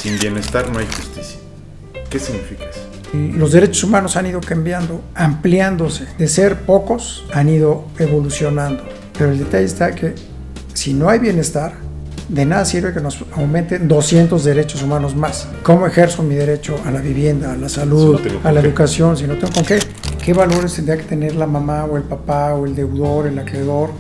Sin bienestar no hay justicia. ¿Qué significa eso? Los derechos humanos han ido cambiando, ampliándose. De ser pocos, han ido evolucionando. Pero el detalle está que si no hay bienestar, de nada sirve que nos aumenten 200 derechos humanos más. ¿Cómo ejerzo mi derecho a la vivienda, a la salud, a la educación? Si no tengo con qué. ¿Qué valores tendría que tener la mamá o el papá o el deudor, el acreedor,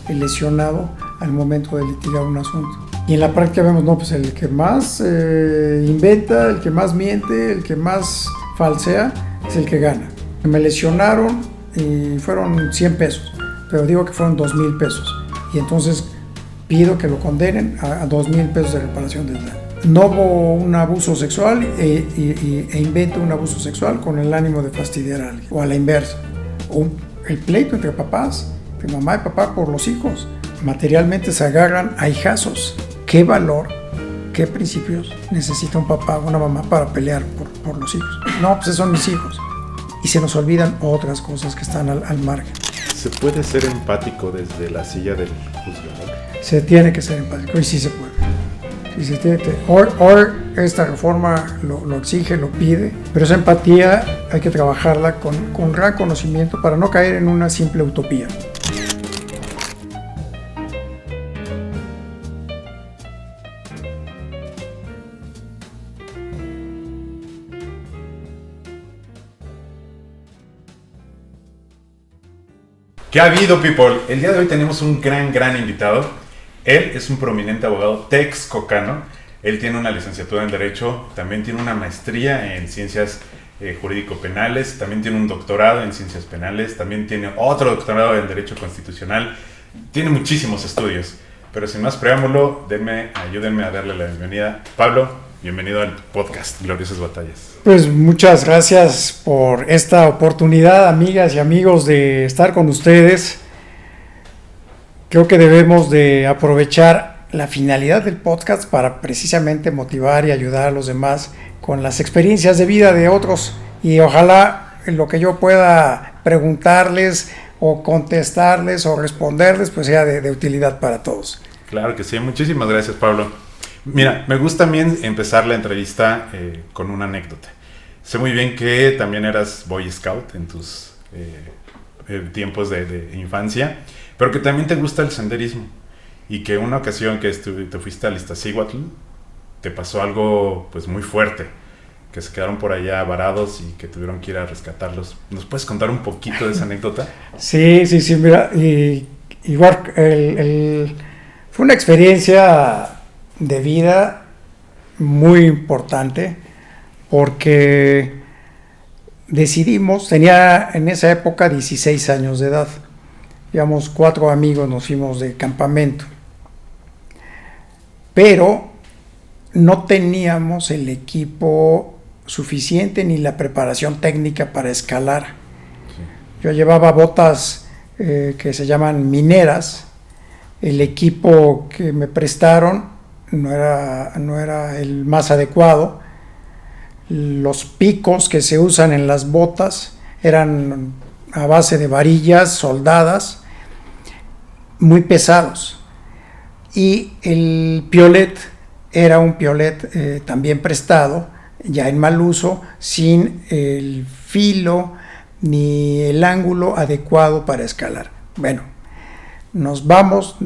el lesionado al momento de litigar un asunto? Y en la práctica vemos, no, pues el que más inventa, el que más miente, el que más falsea, es el que gana. Me lesionaron y fueron 100 pesos, pero digo que fueron 2,000 pesos. Y entonces pido que lo condenen a 2,000 pesos de reparación del daño. No hubo un abuso sexual e invento un abuso sexual con el ánimo de fastidiar a alguien. O a la inversa. O el pleito entre papás, entre mamá y papá por los hijos. Materialmente se agarran a hijazos. ¿Qué valor, qué principios necesita un papá o una mamá para pelear por los hijos? No, pues esos son mis hijos. Y se nos olvidan otras cosas que están al margen. ¿Se puede ser empático desde la silla del juzgador? Se tiene que ser empático, y sí se puede. Sí se tiene que. Hoy esta reforma lo exige, lo pide, pero esa empatía hay que trabajarla con gran conocimiento para no caer en una simple utopía. ¿Qué ha habido, people? El día de hoy tenemos un gran invitado. Él es un prominente abogado texcocano. Él tiene una licenciatura en Derecho, también tiene una maestría en Ciencias Jurídico-Penales, también tiene un doctorado en Ciencias Penales, también tiene otro doctorado en Derecho Constitucional. Tiene muchísimos estudios. Pero sin más preámbulo, ayúdenme a darle la bienvenida. Pablo, bienvenido al podcast Gloriosas Batallas. Pues muchas gracias por esta oportunidad, amigas y amigos, de estar con ustedes. Creo que debemos de aprovechar la finalidad del podcast para precisamente motivar y ayudar a los demás con las experiencias de vida de otros, y ojalá lo que yo pueda preguntarles o contestarles o responderles pues sea de utilidad para todos. Claro que sí, muchísimas gracias, Pablo. Mira, me gusta también empezar la entrevista con una anécdota. Sé muy bien que también eras Boy Scout en tus tiempos de infancia, pero que también te gusta el senderismo, y que una ocasión que te fuiste al Iztaccíhuatl te pasó algo pues muy fuerte, que se quedaron por allá varados y que tuvieron que ir a rescatarlos. ¿Nos puedes contar un poquito de esa anécdota? Sí, mira, igual fue una experiencia de vida muy importante, porque tenía en esa época 16 años de edad, íbamos 4 amigos, nos fuimos de campamento, pero no teníamos el equipo suficiente ni la preparación técnica para escalar. Sí. Yo llevaba botas que se llaman mineras. El equipo que me prestaron no era el más adecuado. Los picos que se usan en las botas eran a base de varillas soldadas, muy pesados. Y el piolet era un piolet también prestado, ya en mal uso, sin el filo ni el ángulo adecuado para escalar. Bueno, nos vamos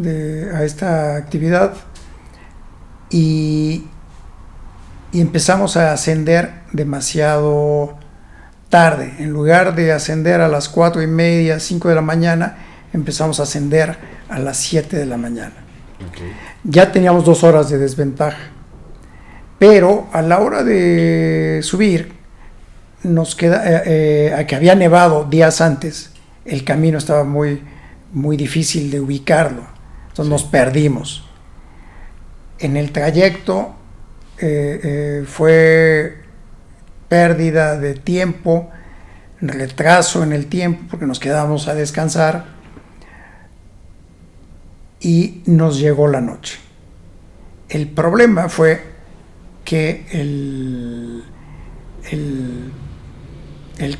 a esta actividad y empezamos a ascender demasiado tarde. En lugar de ascender a las 4:30, 5 de la mañana, empezamos a ascender a las 7 de la mañana. Okay. Ya teníamos 2 horas de desventaja, pero a la hora de subir nos queda a que había nevado días antes, el camino estaba muy difícil de ubicarlo, entonces nos perdimos. En el trayecto fue pérdida de tiempo, retraso en el tiempo porque nos quedamos a descansar, y nos llegó la noche. El problema fue que el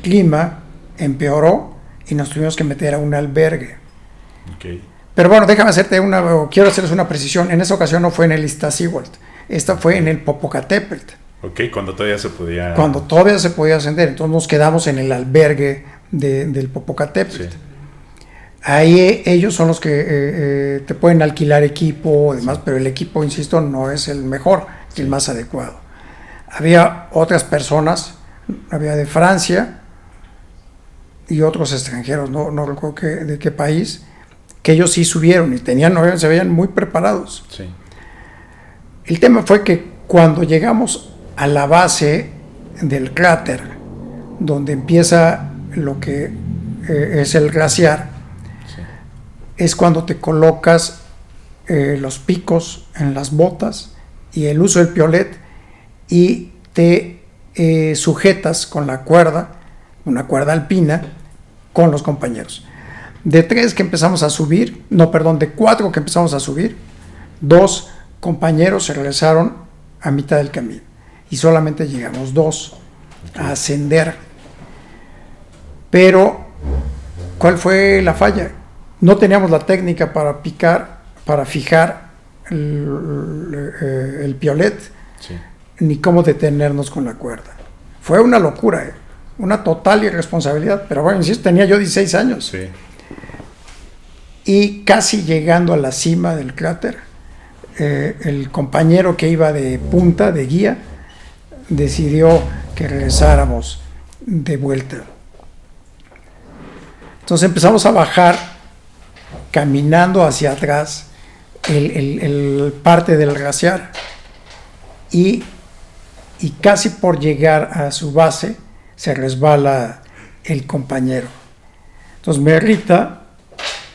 clima empeoró y nos tuvimos que meter a un albergue. Okay. Pero bueno, déjame quiero hacerles una precisión. En esa ocasión no fue en el Iztaccíhuatl. Esta fue en el Popocatépetl. Ok, cuando todavía se podía... Cuando todavía se podía ascender. Entonces nos quedamos en el albergue del Popocatépetl. Sí. Ahí ellos son los que te pueden alquilar equipo, demás, pero el equipo, insisto, no es el mejor, el más adecuado. Había otras personas, había de Francia y otros extranjeros, no recuerdo de qué país, que ellos sí subieron y se veían muy preparados. Sí. El tema fue que cuando llegamos a la base del cráter, donde empieza lo que es el glaciar, Sí. es cuando te colocas los picos en las botas y el uso del piolet y te sujetas con la cuerda, una cuerda alpina, con los compañeros. De 3 que empezamos a subir, de 4 que empezamos a subir, 2 compañeros se regresaron a mitad del camino y solamente llegamos 2 a ascender. Pero, ¿cuál fue la falla? No teníamos la técnica para fijar el piolet, Sí. ni cómo detenernos con la cuerda. Fue una locura, una total irresponsabilidad, pero bueno, insisto, tenía yo 16 años. Sí. Y casi llegando a la cima del cráter, el compañero que iba de punta, de guía, decidió que regresáramos de vuelta. Entonces empezamos a bajar, caminando hacia atrás, el parte del glaciar, y casi por llegar a su base, se resbala el compañero. Entonces me grita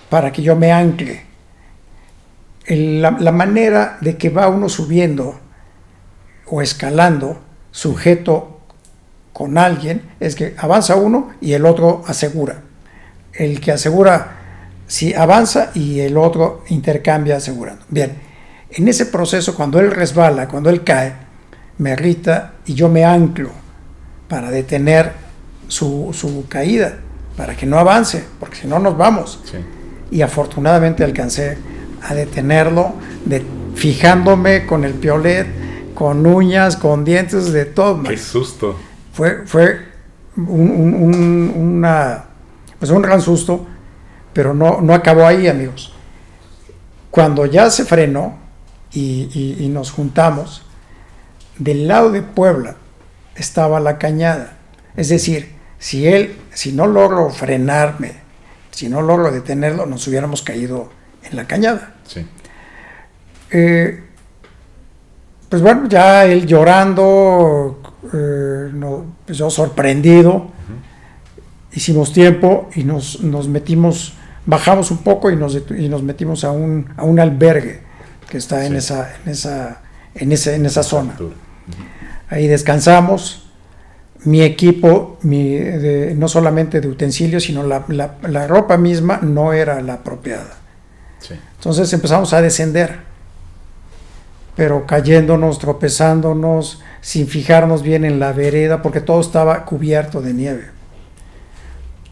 para que yo me ancle. La manera de que va uno subiendo o escalando, sujeto con alguien, es que avanza uno y el otro asegura. El que asegura si avanza y el otro intercambia asegurando. Bien, en ese proceso, cuando él resbala, cuando él cae, me grita y yo me anclo para detener su caída, para que no avance, porque si no nos vamos. Sí. Y afortunadamente alcancé a detenerlo, fijándome con el piolet, con uñas, con dientes, de todo. Qué susto. Fue un gran susto, pero no acabó ahí, amigos. Cuando ya se frenó y nos juntamos, del lado de Puebla estaba la cañada. Es decir, si no logro frenarme, si no logro detenerlo, nos hubiéramos caído en la cañada. Sí. Pues bueno, ya él llorando, pues yo sorprendido, hicimos tiempo y nos metimos, bajamos un poco y nos metimos a un albergue que está en esa zona. Ahí descansamos. Mi equipo, no solamente de utensilios, sino la ropa misma no era la apropiada. Sí. Entonces empezamos a descender, pero cayéndonos, tropezándonos, sin fijarnos bien en la vereda, porque todo estaba cubierto de nieve.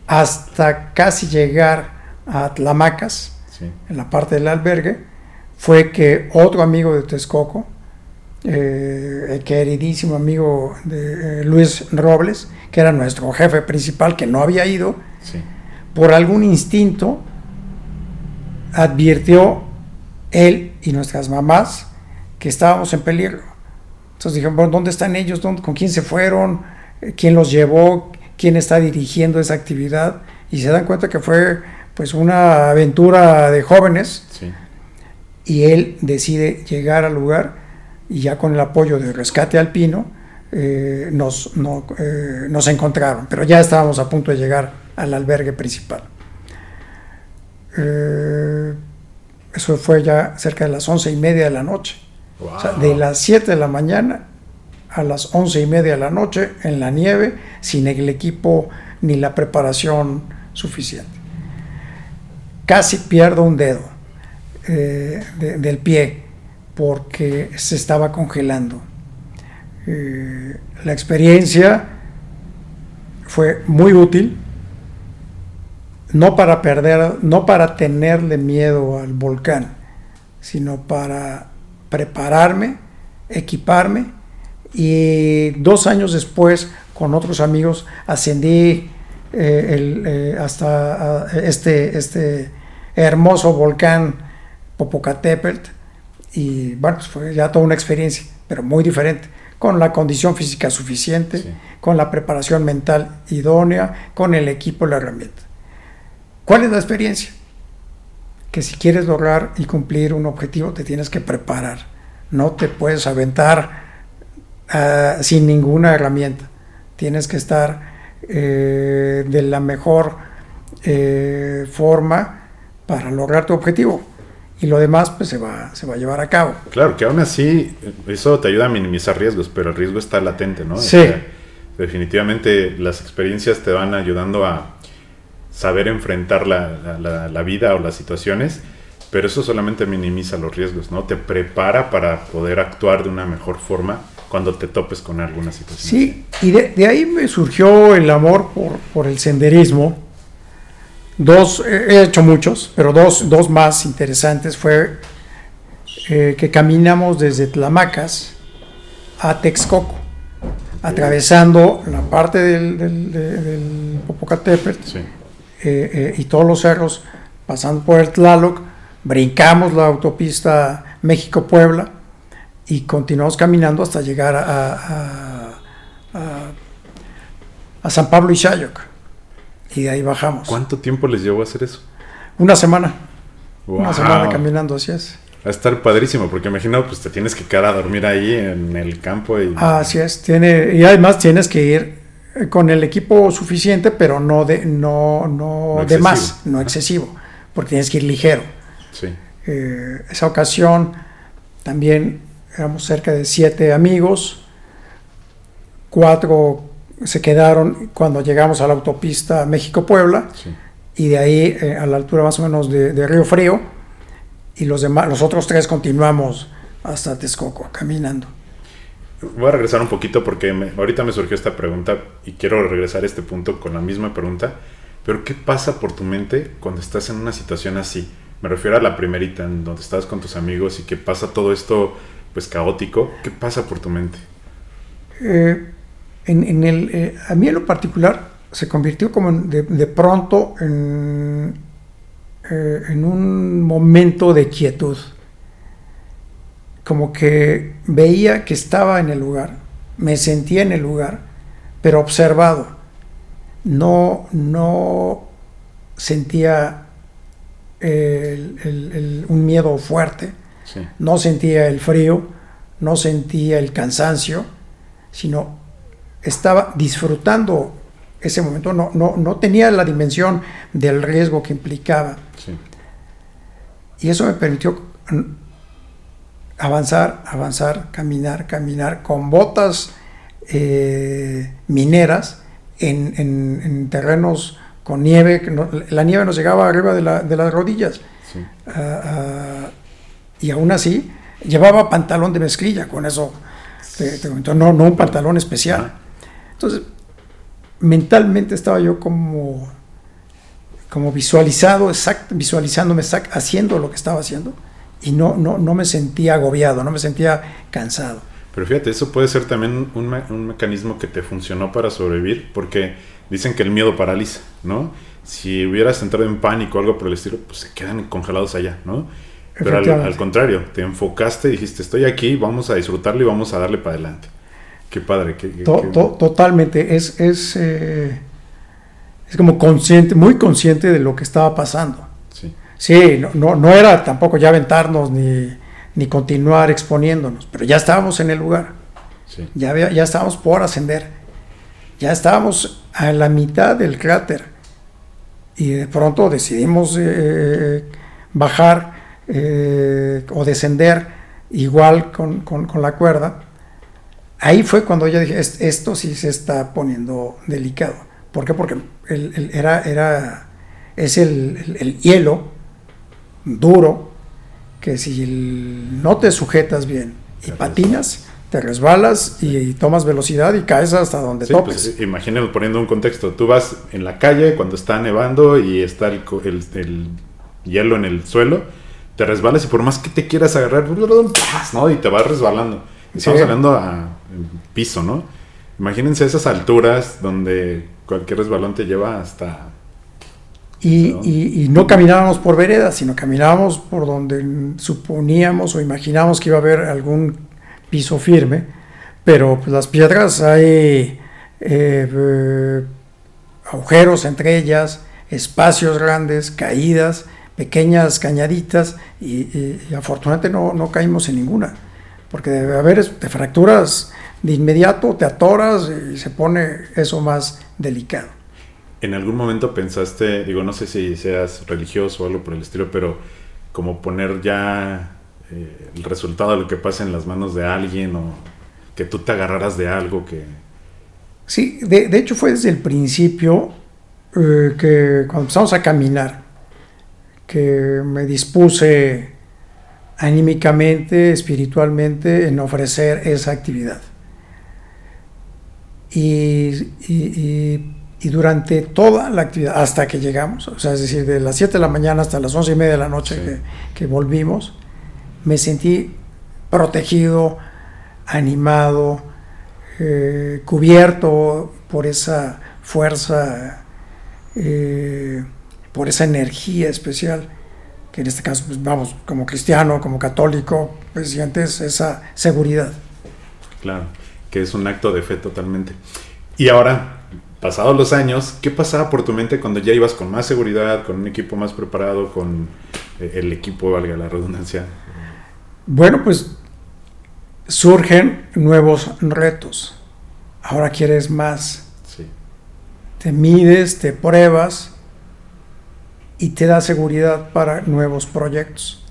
Hasta casi llegar a Tlamacas, Sí. en la parte del albergue, fue que otro amigo de Texcoco, el queridísimo amigo de Luis Robles, que era nuestro jefe principal, que no había ido, Sí. por algún instinto advirtió él y nuestras mamás que estábamos en peligro. Entonces dijeron, bueno, ¿dónde están ellos? ¿Con quién se fueron? ¿Quién los llevó? ¿Quién está dirigiendo esa actividad? Y se dan cuenta que fue pues una aventura de jóvenes. Sí. Y él decide llegar al lugar y ya con el apoyo de Rescate Alpino nos encontraron, pero ya estábamos a punto de llegar al albergue principal. Eso fue ya cerca de las 11:30 de la noche. Wow. O sea, de las 7 de la mañana a las 11:30 de la noche en la nieve, sin el equipo ni la preparación suficiente. Casi pierdo un dedo del pie porque se estaba congelando. La experiencia fue muy útil, no para tenerle miedo al volcán, sino para prepararme equiparme, y 2 años después, con otros amigos, ascendí hasta este hermoso volcán Popocatépetl, y bueno, pues fue ya toda una experiencia, pero muy diferente, con la condición física suficiente, sí, con la preparación mental idónea, con el equipo y la herramienta. ¿Cuál es la experiencia? Que si quieres lograr y cumplir un objetivo, te tienes que preparar. No te puedes aventar sin ninguna herramienta. Tienes que estar de la mejor forma para lograr tu objetivo. Y lo demás pues se va a llevar a cabo. Claro, que aún así eso te ayuda a minimizar riesgos, pero el riesgo está latente, ¿no? Sí. O sea, definitivamente las experiencias te van ayudando a saber enfrentar la vida o las situaciones, pero eso solamente minimiza los riesgos, ¿no? Te prepara para poder actuar de una mejor forma cuando te topes con alguna situación. Sí, y de ahí me surgió el amor por el senderismo. He hecho muchos, pero dos más interesantes fue que caminamos desde Tlamacas a Texcoco, atravesando la parte del Popocatépetl, sí, y todos los cerros, pasando por el Tlaloc, brincamos la autopista México-Puebla y continuamos caminando hasta llegar a San Pablo Ixayoc. Y de ahí bajamos. ¿Cuánto tiempo les llevó a hacer eso? Una semana. Wow. Una semana caminando, así es. Va a estar padrísimo, porque imagino, pues te tienes que quedar a dormir ahí en el campo. Así es. Y además tienes que ir con el equipo suficiente, pero no de más, no excesivo, porque tienes que ir ligero. Sí. Esa ocasión también éramos cerca de 7 amigos, 4 se quedaron cuando llegamos a la autopista México-Puebla, sí, y de ahí a la altura más o menos de Río Frío, y los otros 3 continuamos hasta Texcoco caminando. Voy a regresar un poquito porque ahorita me surgió esta pregunta y quiero regresar a este punto con la misma pregunta, pero ¿qué pasa por tu mente cuando estás en una situación así? Me refiero a la primerita, en donde estás con tus amigos y que pasa todo esto pues caótico. ¿Qué pasa por tu mente? A mí en lo particular se convirtió como de pronto en un momento de quietud, como que veía que estaba en el lugar, me sentía en el lugar, pero observado. No sentía un miedo fuerte, sí, no sentía el frío, no sentía el cansancio, sino estaba disfrutando ese momento, no tenía la dimensión del riesgo que implicaba. Sí. Y eso me permitió avanzar, caminar con botas mineras en terrenos con nieve, la nieve nos llegaba arriba de las rodillas. Sí. Y aún así llevaba pantalón de mezclilla, con eso no un pantalón especial. Entonces, mentalmente estaba yo como visualizándome haciendo lo que estaba haciendo, y no me sentía agobiado, no me sentía cansado. Pero fíjate, eso puede ser también un mecanismo que te funcionó para sobrevivir, porque dicen que el miedo paraliza, ¿no? Si hubieras entrado en pánico o algo por el estilo, pues se quedan congelados allá, ¿no? Pero al contrario, te enfocaste y dijiste, estoy aquí, vamos a disfrutarlo y vamos a darle para adelante. Qué padre. Totalmente. Es como muy consciente de lo que estaba pasando. Sí, no era tampoco ya aventarnos ni continuar exponiéndonos, pero ya estábamos en el lugar. Sí. Ya estábamos por ascender. Ya estábamos a la mitad del cráter. Y de pronto decidimos bajar o descender igual con la cuerda. Ahí fue cuando yo dije, esto sí se está poniendo delicado. ¿Por qué? Porque es el hielo duro, que si no te sujetas bien y patinas, te resbalas y tomas velocidad y caes hasta donde topes. Pues, imagínalo poniendo un contexto. Tú vas en la calle cuando está nevando y está el hielo en el suelo, te resbalas y por más que te quieras agarrar, ¿no? Y te vas resbalando. Estamos hablando a piso, ¿no? Imagínense esas alturas donde cualquier resbalón te lleva hasta... Y no caminábamos por veredas, sino caminábamos por donde suponíamos o imaginábamos que iba a haber algún piso firme, pero pues las piedras hay agujeros entre ellas, espacios grandes, caídas, pequeñas cañaditas, y afortunadamente no caímos en ninguna, porque debe haber de fracturas de inmediato, te atoras y se pone eso más delicado. ¿En algún momento pensaste, digo, no sé si seas religioso o algo por el estilo, pero como poner ya el resultado de lo que pasa en las manos de alguien, o que tú te agarraras de algo que... Sí, de hecho fue desde el principio que cuando empezamos a caminar, que me dispuse anímicamente, espiritualmente, en ofrecer esa actividad. Y durante toda la actividad, hasta que llegamos, o sea, es decir, de las 7 de la mañana hasta las 11:30 de la noche, sí, que volvimos, me sentí protegido, animado, cubierto por esa fuerza, por esa energía especial, que en este caso, pues, vamos, como cristiano, como católico, pues sientes esa seguridad. Claro, que es un acto de fe totalmente. Y ahora, pasados los años, ¿qué pasaba por tu mente cuando ya ibas con más seguridad, con un equipo más preparado, con el equipo, valga la redundancia? Bueno, pues surgen nuevos retos. Ahora quieres más. Sí. Te mides, te pruebas y te da seguridad para nuevos proyectos,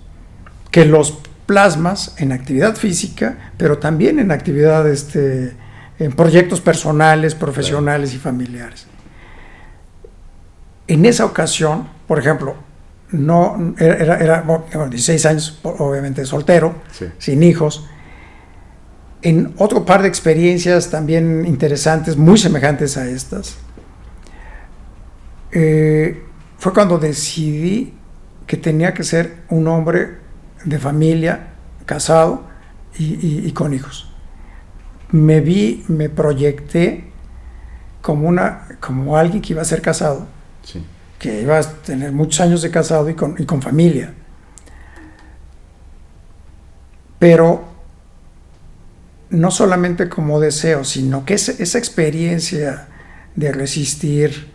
que los plasmas en actividad física, pero también en actividad, en proyectos personales, profesionales, claro, y familiares. En esa ocasión, por ejemplo, no era 16 años, obviamente soltero, sí, sin hijos. En otro par de experiencias también interesantes, muy semejantes a estas, fue cuando decidí que tenía que ser un hombre de familia, casado y con hijos. Me proyecté como alguien que iba a ser casado, sí, que iba a tener muchos años de casado y con familia. Pero no solamente como deseo, sino que esa experiencia de resistir,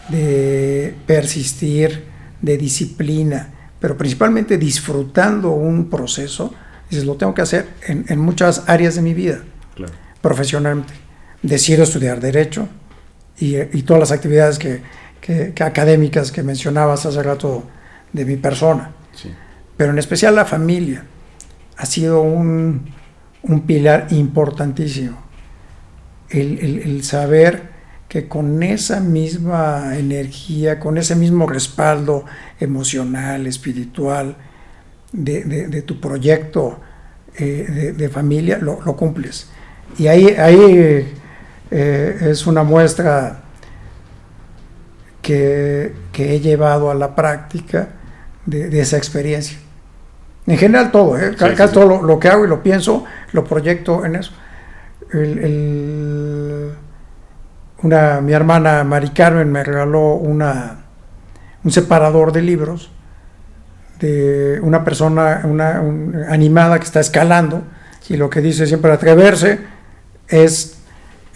de persistir, de disciplina, pero principalmente disfrutando un proceso, dices, lo tengo que hacer en muchas áreas de mi vida, claro, profesionalmente. Decido estudiar Derecho y todas las actividades que académicas que mencionabas hace rato de mi persona, sí, pero en especial la familia ha sido un pilar importantísimo. El saber que con esa misma energía, con ese mismo respaldo emocional, espiritual de tu proyecto de familia, lo cumples. Y ahí es una muestra que he llevado a la práctica de esa experiencia. En general todo, casi todo lo que hago y lo pienso, lo proyecto en eso. Mi hermana Mari Carmen me regaló un separador de libros de una persona animada que está escalando, y lo que dice siempre: atreverse es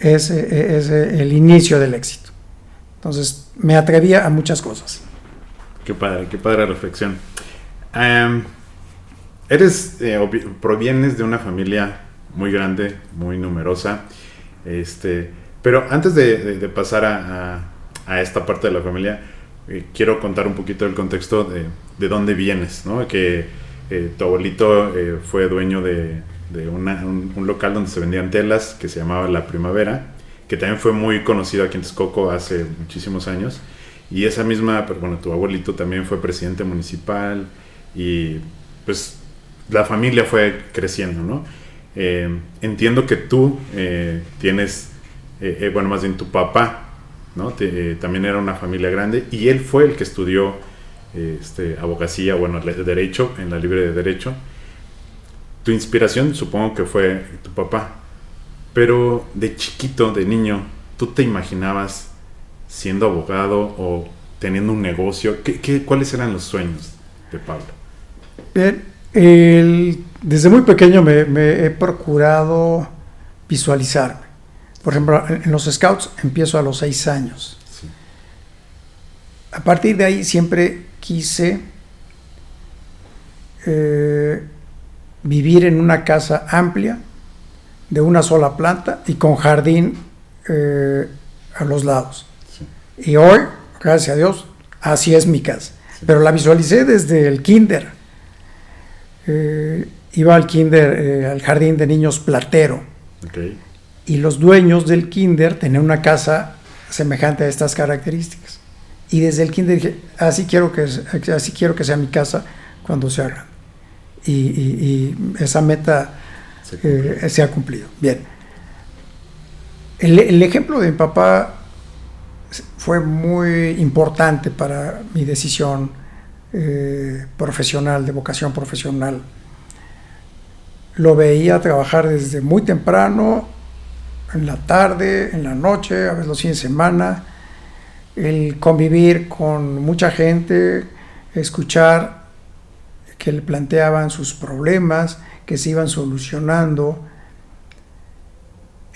el inicio del éxito. Entonces me atrevía a muchas cosas. Qué padre reflexión. Provienes de una familia muy grande, muy numerosa, pero antes de pasar a esta parte de la familia, quiero contar un poquito el contexto de dónde vienes, ¿no? Que tu abuelito fue dueño de un local donde se vendían telas que se llamaba La Primavera, que también fue muy conocido aquí en Texcoco hace muchísimos años. Y esa misma, bueno, tu abuelito también fue presidente municipal, y pues la familia fue creciendo, ¿no? Entiendo que tú tienes, bueno, más bien tu papá, ¿no? También era una familia grande, y él fue el que estudió abogacía, bueno, derecho, en la Libre de Derecho. tu inspiración supongo que fue tu papá, pero de chiquito, de niño, ¿tú te imaginabas siendo abogado o teniendo un negocio? ¿Cuáles eran los sueños de Pablo? Bien, desde muy pequeño me he procurado visualizarme. Por ejemplo, en los Scouts empiezo a los 6 años. Sí. A partir de ahí siempre quise vivir en una casa amplia, de una sola planta y con jardín a los lados. Sí. Y hoy, gracias a Dios, así es mi casa. Sí. Pero la visualicé desde el kinder. Iba al kinder, al jardín de niños Platero. Okay. Y los dueños del kinder tenían una casa semejante a estas características. Y desde el kinder dije, así quiero que sea mi casa cuando sea grande. Y esa meta se ha cumplido. Bien. El ejemplo de mi papá fue muy importante para mi decisión profesional, de vocación profesional. Lo veía trabajar desde muy temprano, en la tarde, en la noche, a veces los fines de semana, el convivir con mucha gente, escuchar que le planteaban sus problemas, que se iban solucionando,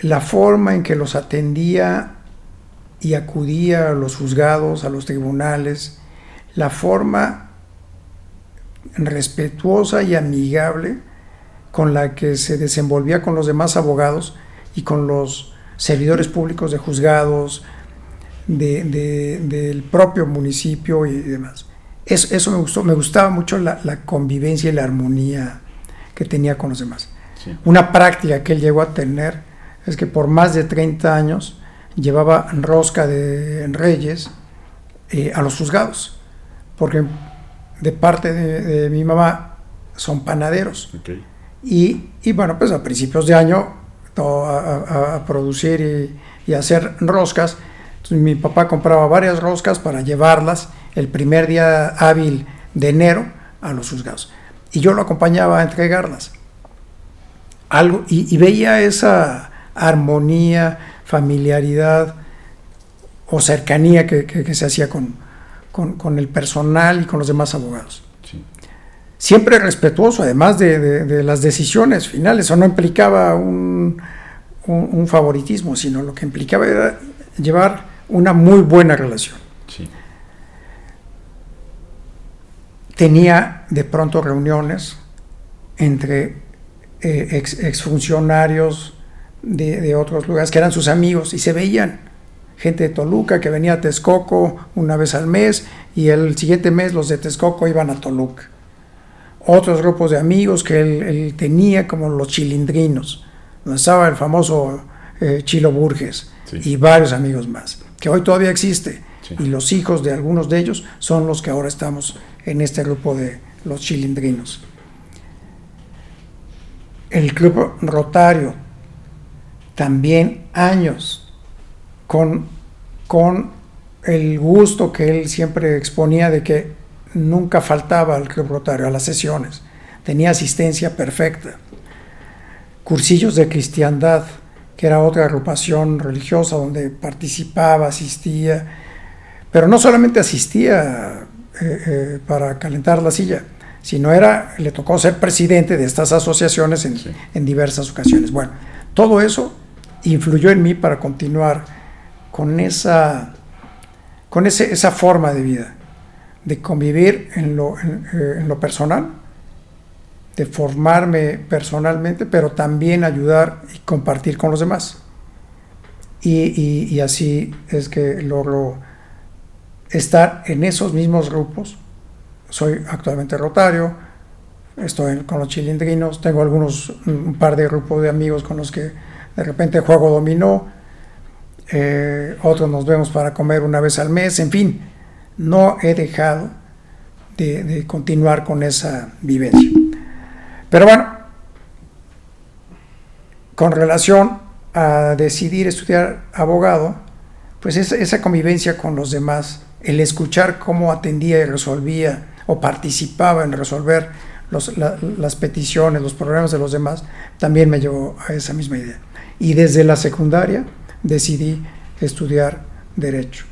la forma en que los atendía y acudía a los juzgados, a los tribunales, la forma respetuosa y amigable con la que se desenvolvía con los demás abogados y con los servidores públicos de juzgados, del propio municipio y demás. Eso me gustó, me gustaba mucho la convivencia y la armonía que tenía con los demás. Sí. Una práctica que él llegó a tener es que por más de 30 años llevaba rosca de Reyes a los juzgados, porque de parte de mi mamá son panaderos. Okay. Y bueno, pues a principios de año a producir y hacer roscas. Entonces mi papá compraba varias roscas para llevarlas el primer día hábil de enero a los juzgados. Y yo lo acompañaba a entregarlas. Y veía esa armonía, familiaridad o cercanía que se hacía con el personal y con los demás abogados. Sí. Siempre respetuoso, además de las decisiones finales. Eso no implicaba un favoritismo, sino lo que implicaba era llevar una muy buena relación. Sí. Tenía de pronto reuniones entre exfuncionarios de otros lugares que eran sus amigos y se veían. Gente de Toluca que venía a Texcoco una vez al mes y el siguiente mes los de Texcoco iban a Toluca. Otros grupos de amigos que él tenía, como los chilindrinos, donde estaba el famoso Chilo Burges, sí, y varios amigos más, que hoy todavía existe. Sí. Y los hijos de algunos de ellos son los que ahora estamos en este grupo de los chilindrinos. El Club Rotario, también años, con el gusto que él siempre exponía de que nunca faltaba al Club Rotario, a las sesiones. Tenía asistencia perfecta. Cursillos de cristiandad, que era otra agrupación religiosa donde participaba, asistía, pero no solamente asistía para calentar la silla, sino le tocó ser presidente de estas asociaciones en diversas ocasiones. Bueno, todo eso influyó en mí para continuar con esa forma de vida, de convivir en lo personal, de formarme personalmente, pero también ayudar y compartir con los demás. Y así es que logro estar en esos mismos grupos. Soy actualmente rotario, estoy con los chilindrinos, tengo un par de grupos de amigos con los que de repente juego dominó, otros nos vemos para comer una vez al mes, en fin, no he dejado de continuar con esa vivencia. Pero bueno, con relación a decidir estudiar abogado, pues esa convivencia con los demás, el escuchar cómo atendía y resolvía o participaba en resolver las peticiones, los problemas de los demás, también me llevó a esa misma idea. Y desde la secundaria decidí estudiar Derecho.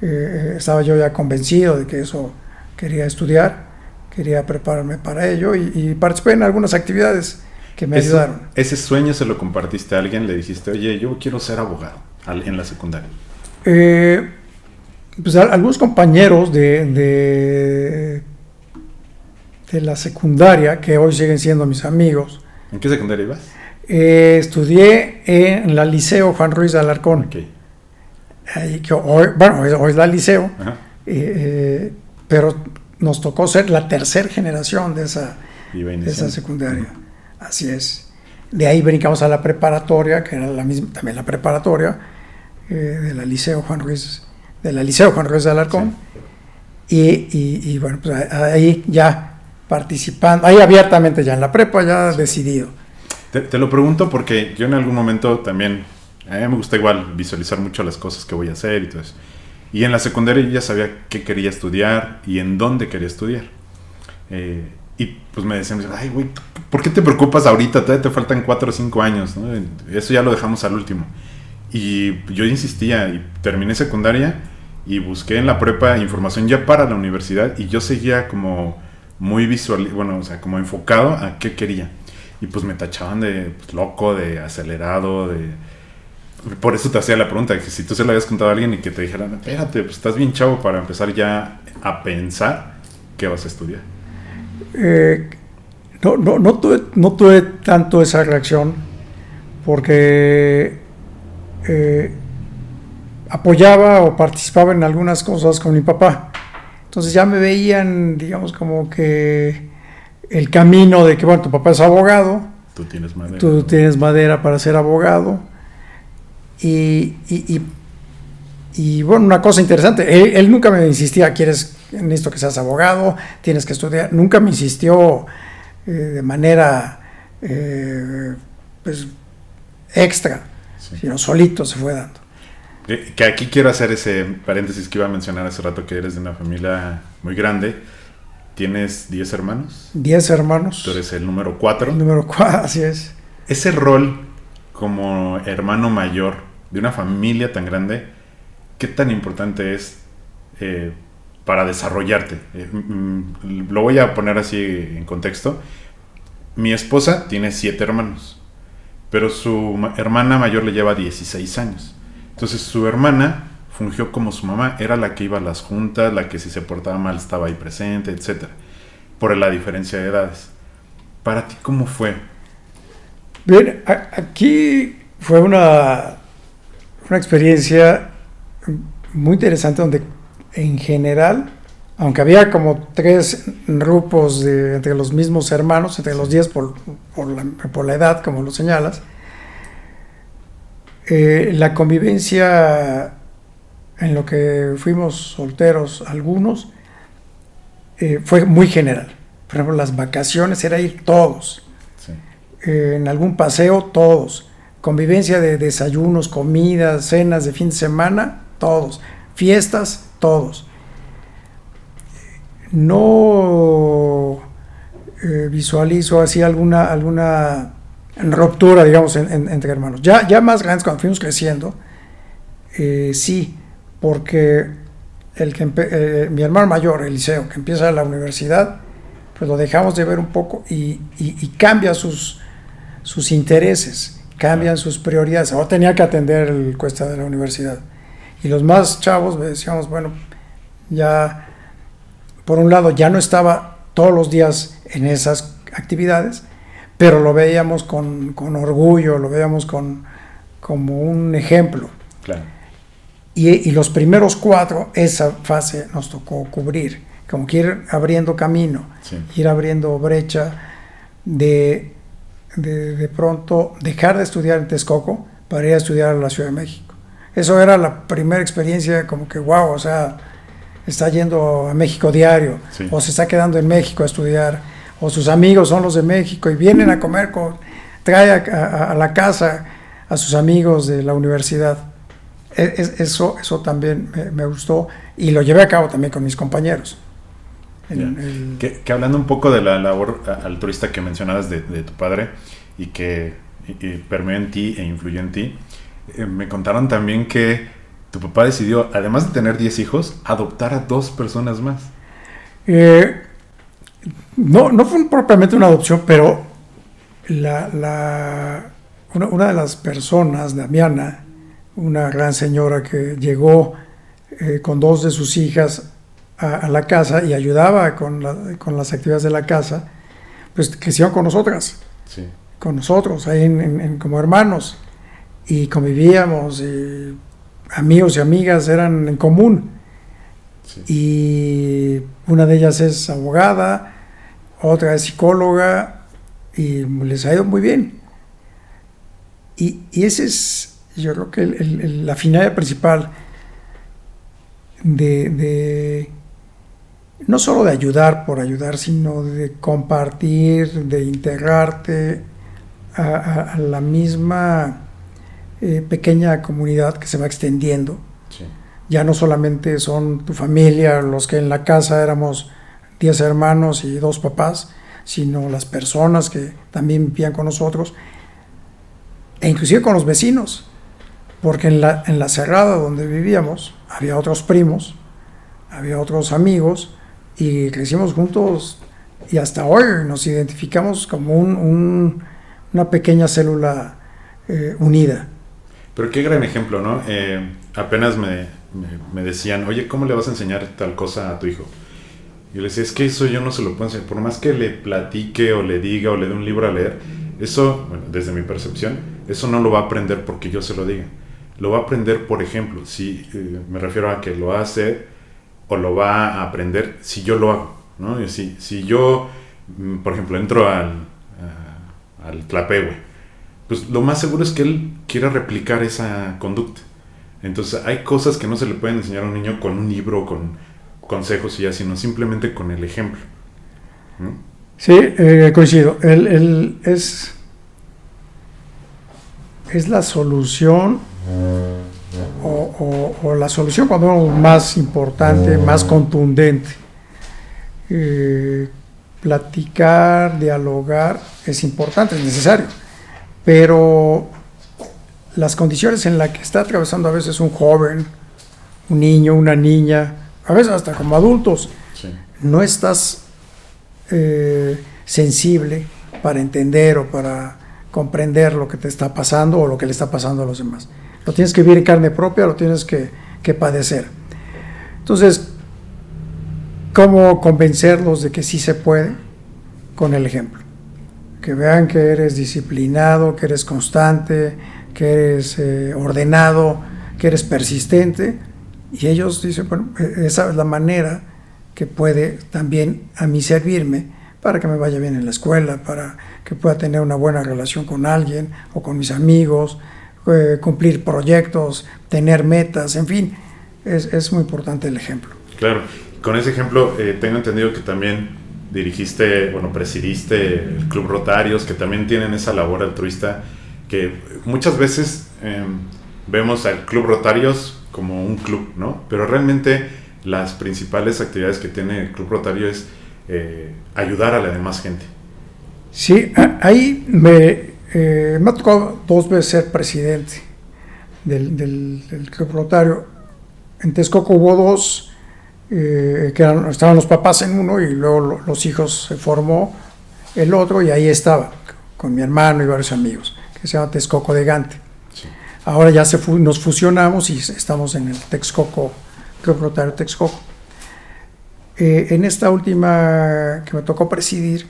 Estaba yo ya convencido de que eso quería estudiar, quería prepararme para ello y participé en algunas actividades que me ayudaron. ¿Ese sueño se lo compartiste a alguien? ¿Le dijiste, oye, yo quiero ser abogado en la secundaria? Pues algunos compañeros de la secundaria, que hoy siguen siendo mis amigos. ¿En qué secundaria ibas? Estudié en la Liceo Juan Ruiz de Alarcón. Okay. Ahí, que hoy es la Liceo, pero nos tocó ser la tercera generación de esa secundaria. Así es. De ahí brincamos a la preparatoria, que era la misma, también la preparatoria de la Liceo Juan Ruiz de Alarcón. Sí. Y bueno, pues ahí ya participando, ahí abiertamente ya en la prepa, ya decidido. Te lo pregunto porque yo en algún momento también, a mí me gusta igual visualizar mucho las cosas que voy a hacer y todo eso. Y en la secundaria yo ya sabía qué quería estudiar y en dónde quería estudiar. Y pues me decían, ay güey, ¿por qué te preocupas ahorita? Todavía te faltan 4 o 5 años, ¿no? Eso ya lo dejamos al último. Y yo insistía y terminé secundaria y busqué en la prepa información ya para la universidad y yo seguía como muy visual, bueno, o sea, como enfocado a qué quería. Y pues me tachaban de loco, de acelerado, Por eso te hacía la pregunta, que si tú se la habías contado a alguien y que te dijeran, espérate, pues estás bien chavo para empezar ya a pensar qué vas a estudiar. No tuve tanto esa reacción porque apoyaba o participaba en algunas cosas con mi papá. Entonces ya me veían, digamos, como que el camino de que, bueno, tu papá es abogado, tú tienes madera para ser abogado. Y bueno, una cosa interesante, él nunca me insistía, necesito que seas abogado, tienes que estudiar, nunca me insistió de manera pues extra, sino solito se fue dando. Que aquí quiero hacer ese paréntesis que iba a mencionar hace rato, que eres de una familia muy grande. ¿Tienes 10 hermanos? 10 hermanos. Tú eres el número 4. El número 4, así es. Ese rol como hermano mayor de una familia tan grande, ¿qué tan importante es para desarrollarte? Lo voy a poner así en contexto. Mi esposa tiene 7 hermanos, pero su hermana mayor le lleva 16 años. Entonces su hermana fungió como su mamá, era la que iba a las juntas, la que si se portaba mal estaba ahí presente, etc. Por la diferencia de edades. ¿Para ti cómo fue? Bien, aquí fue una experiencia muy interesante donde en general, aunque había como 3 grupos entre los mismos hermanos, entre los 10 por la edad, como lo señalas, la convivencia en lo que fuimos solteros algunos fue muy general. Por ejemplo, las vacaciones era ir todos. Sí. En algún paseo todos. Convivencia de desayunos, comidas, cenas de fin de semana, todos. Fiestas, todos. No visualizo así alguna ruptura, digamos, entre hermanos. Ya más grandes, cuando fuimos creciendo, sí, porque mi hermano mayor, Eliseo, que empieza la universidad, pues lo dejamos de ver un poco y cambia sus intereses, cambian sus prioridades. Ahora tenía que atender el cuesta de la universidad. Y los más chavos decíamos, bueno, ya, por un lado, ya no estaba todos los días en esas actividades, pero lo veíamos con orgullo, lo veíamos como un ejemplo. Claro. Y los primeros 4, esa fase nos tocó cubrir, como que ir abriendo camino, sí, ir abriendo brecha de pronto dejar de estudiar en Texcoco para ir a estudiar a la Ciudad de México. Eso era la primera experiencia como que wow, o sea, está yendo a México diario, sí, o se está quedando en México a estudiar, o sus amigos son los de México y vienen a comer, trae a la casa a sus amigos de la universidad. Eso también me gustó y lo llevé a cabo también con mis compañeros. Que hablando un poco de la labor altruista que mencionabas de tu padre y que permeó en ti e influyó en ti, me contaron también que tu papá decidió, además de tener 10 hijos, adoptar a 2 personas más. No fue propiamente una adopción, pero una de las personas, Damiana, una gran señora que llegó con 2 de sus hijas a la casa y ayudaba con las actividades de la casa, pues crecieron con nosotras, sí. Con nosotros, ahí como hermanos, y convivíamos, y amigos y amigas eran en común, sí. Y una de ellas es abogada, otra es psicóloga, y les ha ido muy bien. Y ese es, yo creo que la finalidad principal de no solo de ayudar por ayudar, sino de compartir, de integrarte a la misma pequeña comunidad que se va extendiendo. Sí. Ya no solamente son tu familia, los que en la casa éramos 10 hermanos y 2 papás, sino las personas que también vivían con nosotros, e inclusive con los vecinos, porque en la cerrada donde vivíamos había otros primos, había otros amigos, y crecimos juntos, y hasta hoy nos identificamos como una pequeña célula unida. Pero qué gran ejemplo, ¿no? Apenas me decían, oye, ¿cómo le vas a enseñar tal cosa a tu hijo? Y yo le decía, es que eso yo no se lo puedo enseñar. Por más que le platique o le diga o le dé un libro a leer, eso, bueno, desde mi percepción, eso no lo va a aprender porque yo se lo diga. Lo va a aprender, por ejemplo, si me refiero a que lo va a hacer o lo va a aprender si yo lo hago, ¿no? Y si yo, por ejemplo, entro al Tlapehue, pues lo más seguro es que él quiera replicar esa conducta. Entonces hay cosas que no se le pueden enseñar a un niño con un libro, con consejos y ya, sino simplemente con el ejemplo, ¿no? Sí, coincido. Es la solución o la solución cuando más importante, más contundente. Platicar, dialogar es importante, es necesario, pero las condiciones en las que está atravesando a veces un joven, un niño, una niña, a veces hasta como adultos, sí. No estás sensible para entender o para comprender lo que te está pasando o lo que le está pasando a los demás. Lo tienes que vivir en carne propia, lo tienes que padecer. Entonces, ¿cómo convencerlos de que sí se puede? Con el ejemplo. Que vean que eres disciplinado, que eres constante, que eres ordenado, que eres persistente, y ellos dicen, bueno, esa es la manera que puede también a mí servirme para que me vaya bien en la escuela, para que pueda tener una buena relación con alguien o con mis amigos, cumplir proyectos, tener metas, en fin, es muy importante el ejemplo. Claro, con ese ejemplo tengo entendido que también presidiste el Club Rotarios, que también tienen esa labor altruista, que muchas veces vemos al Club Rotarios como un club, ¿no? Pero realmente las principales actividades que tiene el Club Rotario es ayudar a la demás gente. Sí, ahí me ha tocado 2 veces ser presidente del Club Rotario. En Texcoco hubo 2, estaban los papás en uno y luego los hijos, se formó el otro, y ahí estaba con mi hermano y varios amigos, que se llama Texcoco de Gante. Sí. Ahora ya nos fusionamos y estamos en el Texcoco, Club Rotario Texcoco. En esta última que me tocó presidir,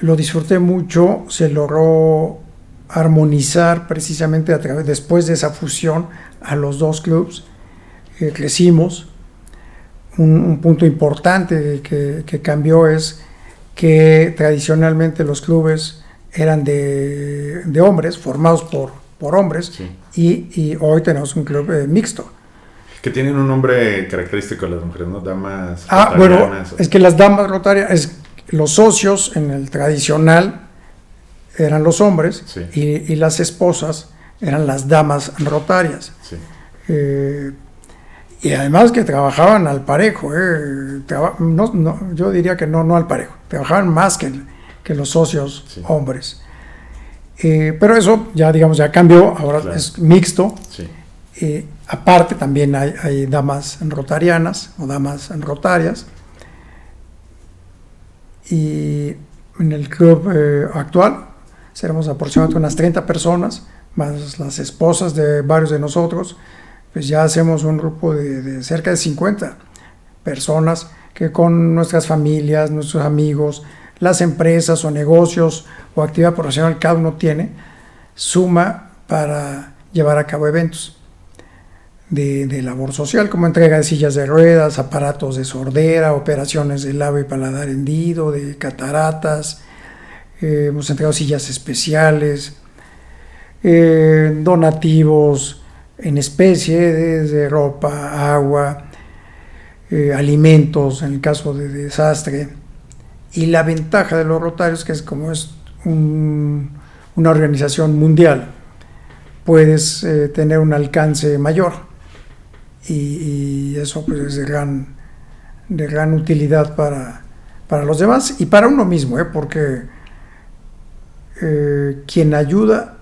lo disfruté mucho, se logró armonizar precisamente después de esa fusión a los 2 clubs. Crecimos. Un punto importante que cambió es que tradicionalmente los clubes eran de hombres, formados por hombres, sí. y hoy tenemos un club mixto. Que tienen un nombre característico de las mujeres, ¿no? Damas rotarianas. Bueno, es que las damas rotarianas, los socios en el tradicional eran los hombres, sí. y las esposas eran las damas rotarias. Sí. Y además que trabajaban al parejo, yo diría que no al parejo, trabajaban más que los socios Sí. hombres. Pero eso ya, digamos, ya cambió, ahora Claro. es mixto. Sí. Aparte también hay damas rotarianas o damas rotarias. Y en el club actual seremos aproximadamente unas 30 personas, más las esposas de varios de nosotros. Pues ya hacemos un grupo de cerca de 50 personas que con nuestras familias, nuestros amigos, las empresas o negocios o actividad profesional que cada uno tiene, suma para llevar a cabo eventos de labor social, como entrega de sillas de ruedas, aparatos de sordera, operaciones de labio y paladar hendido, de cataratas, hemos entregado sillas especiales, donativos en especie, desde ropa, agua, alimentos en el caso de desastre. Y la ventaja de los Rotarios, que es como es una organización mundial, puedes tener un alcance mayor, y eso pues es de gran utilidad para los demás y para uno mismo, porque quien ayuda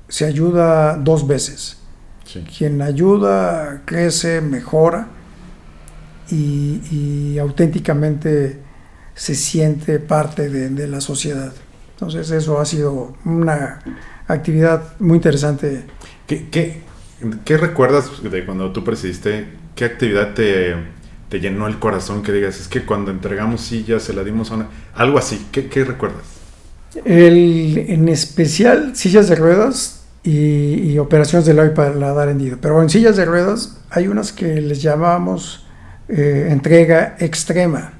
se ayuda dos veces. Sí. Quien ayuda crece, mejora y auténticamente se siente parte de la sociedad. Entonces eso ha sido una actividad muy interesante. ¿Qué recuerdas de cuando tú presidiste? ¿Qué actividad te llenó el corazón? Que digas, es que cuando entregamos sillas, se la dimos a una... Algo así, ¿qué recuerdas? En especial sillas de ruedas y operaciones de labio y paladar hendido. Pero en sillas de ruedas hay unas que les llamamos entrega extrema.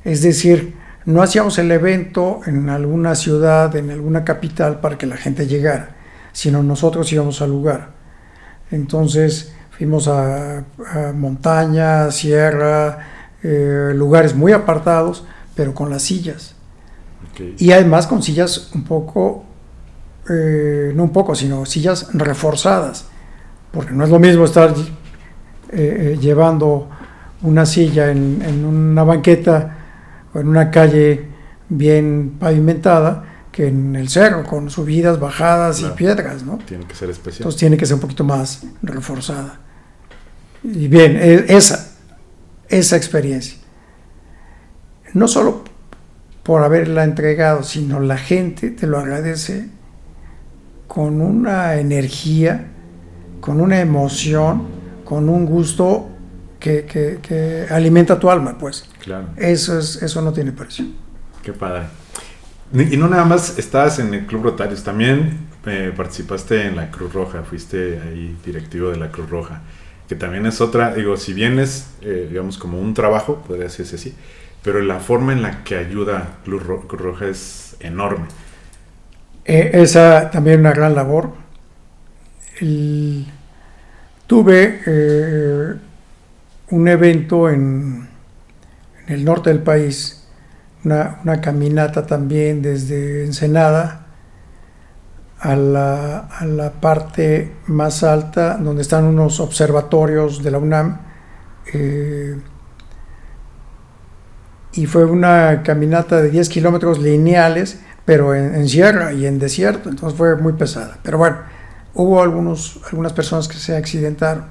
Es decir, no hacíamos el evento en alguna ciudad, en alguna capital para que la gente llegara, sino nosotros íbamos al lugar. Entonces fuimos a montaña, sierra, lugares muy apartados, pero con las sillas. Okay. Y además con sillas no un poco, sino sillas reforzadas, porque no es lo mismo estar llevando una silla en una banqueta o en una calle bien pavimentada que en el cerro, con subidas, bajadas, claro, y piedras, ¿no? Tiene que ser especial. Entonces tiene que ser un poquito más reforzada. Y bien, esa experiencia, no solo por haberla entregado, sino la gente te lo agradece con una energía, con una emoción, con un gusto que alimenta tu alma, pues. Claro. Eso no tiene precio. Qué padre. Y no nada más estabas en el Club Rotarios, también participaste en la Cruz Roja, fuiste ahí directivo de la Cruz Roja, que también es otra, digo, si bien es, digamos, como un trabajo, podría decirse así, pero la forma en la que ayuda Cruz Roja es enorme. Esa también una gran labor. Tuve un evento en el norte del país, una caminata también desde Ensenada a la parte más alta, donde están unos observatorios de la UNAM, y fue una caminata de 10 kilómetros lineales, pero en sierra y en desierto, entonces fue muy pesada. Pero bueno, hubo algunas personas que se accidentaron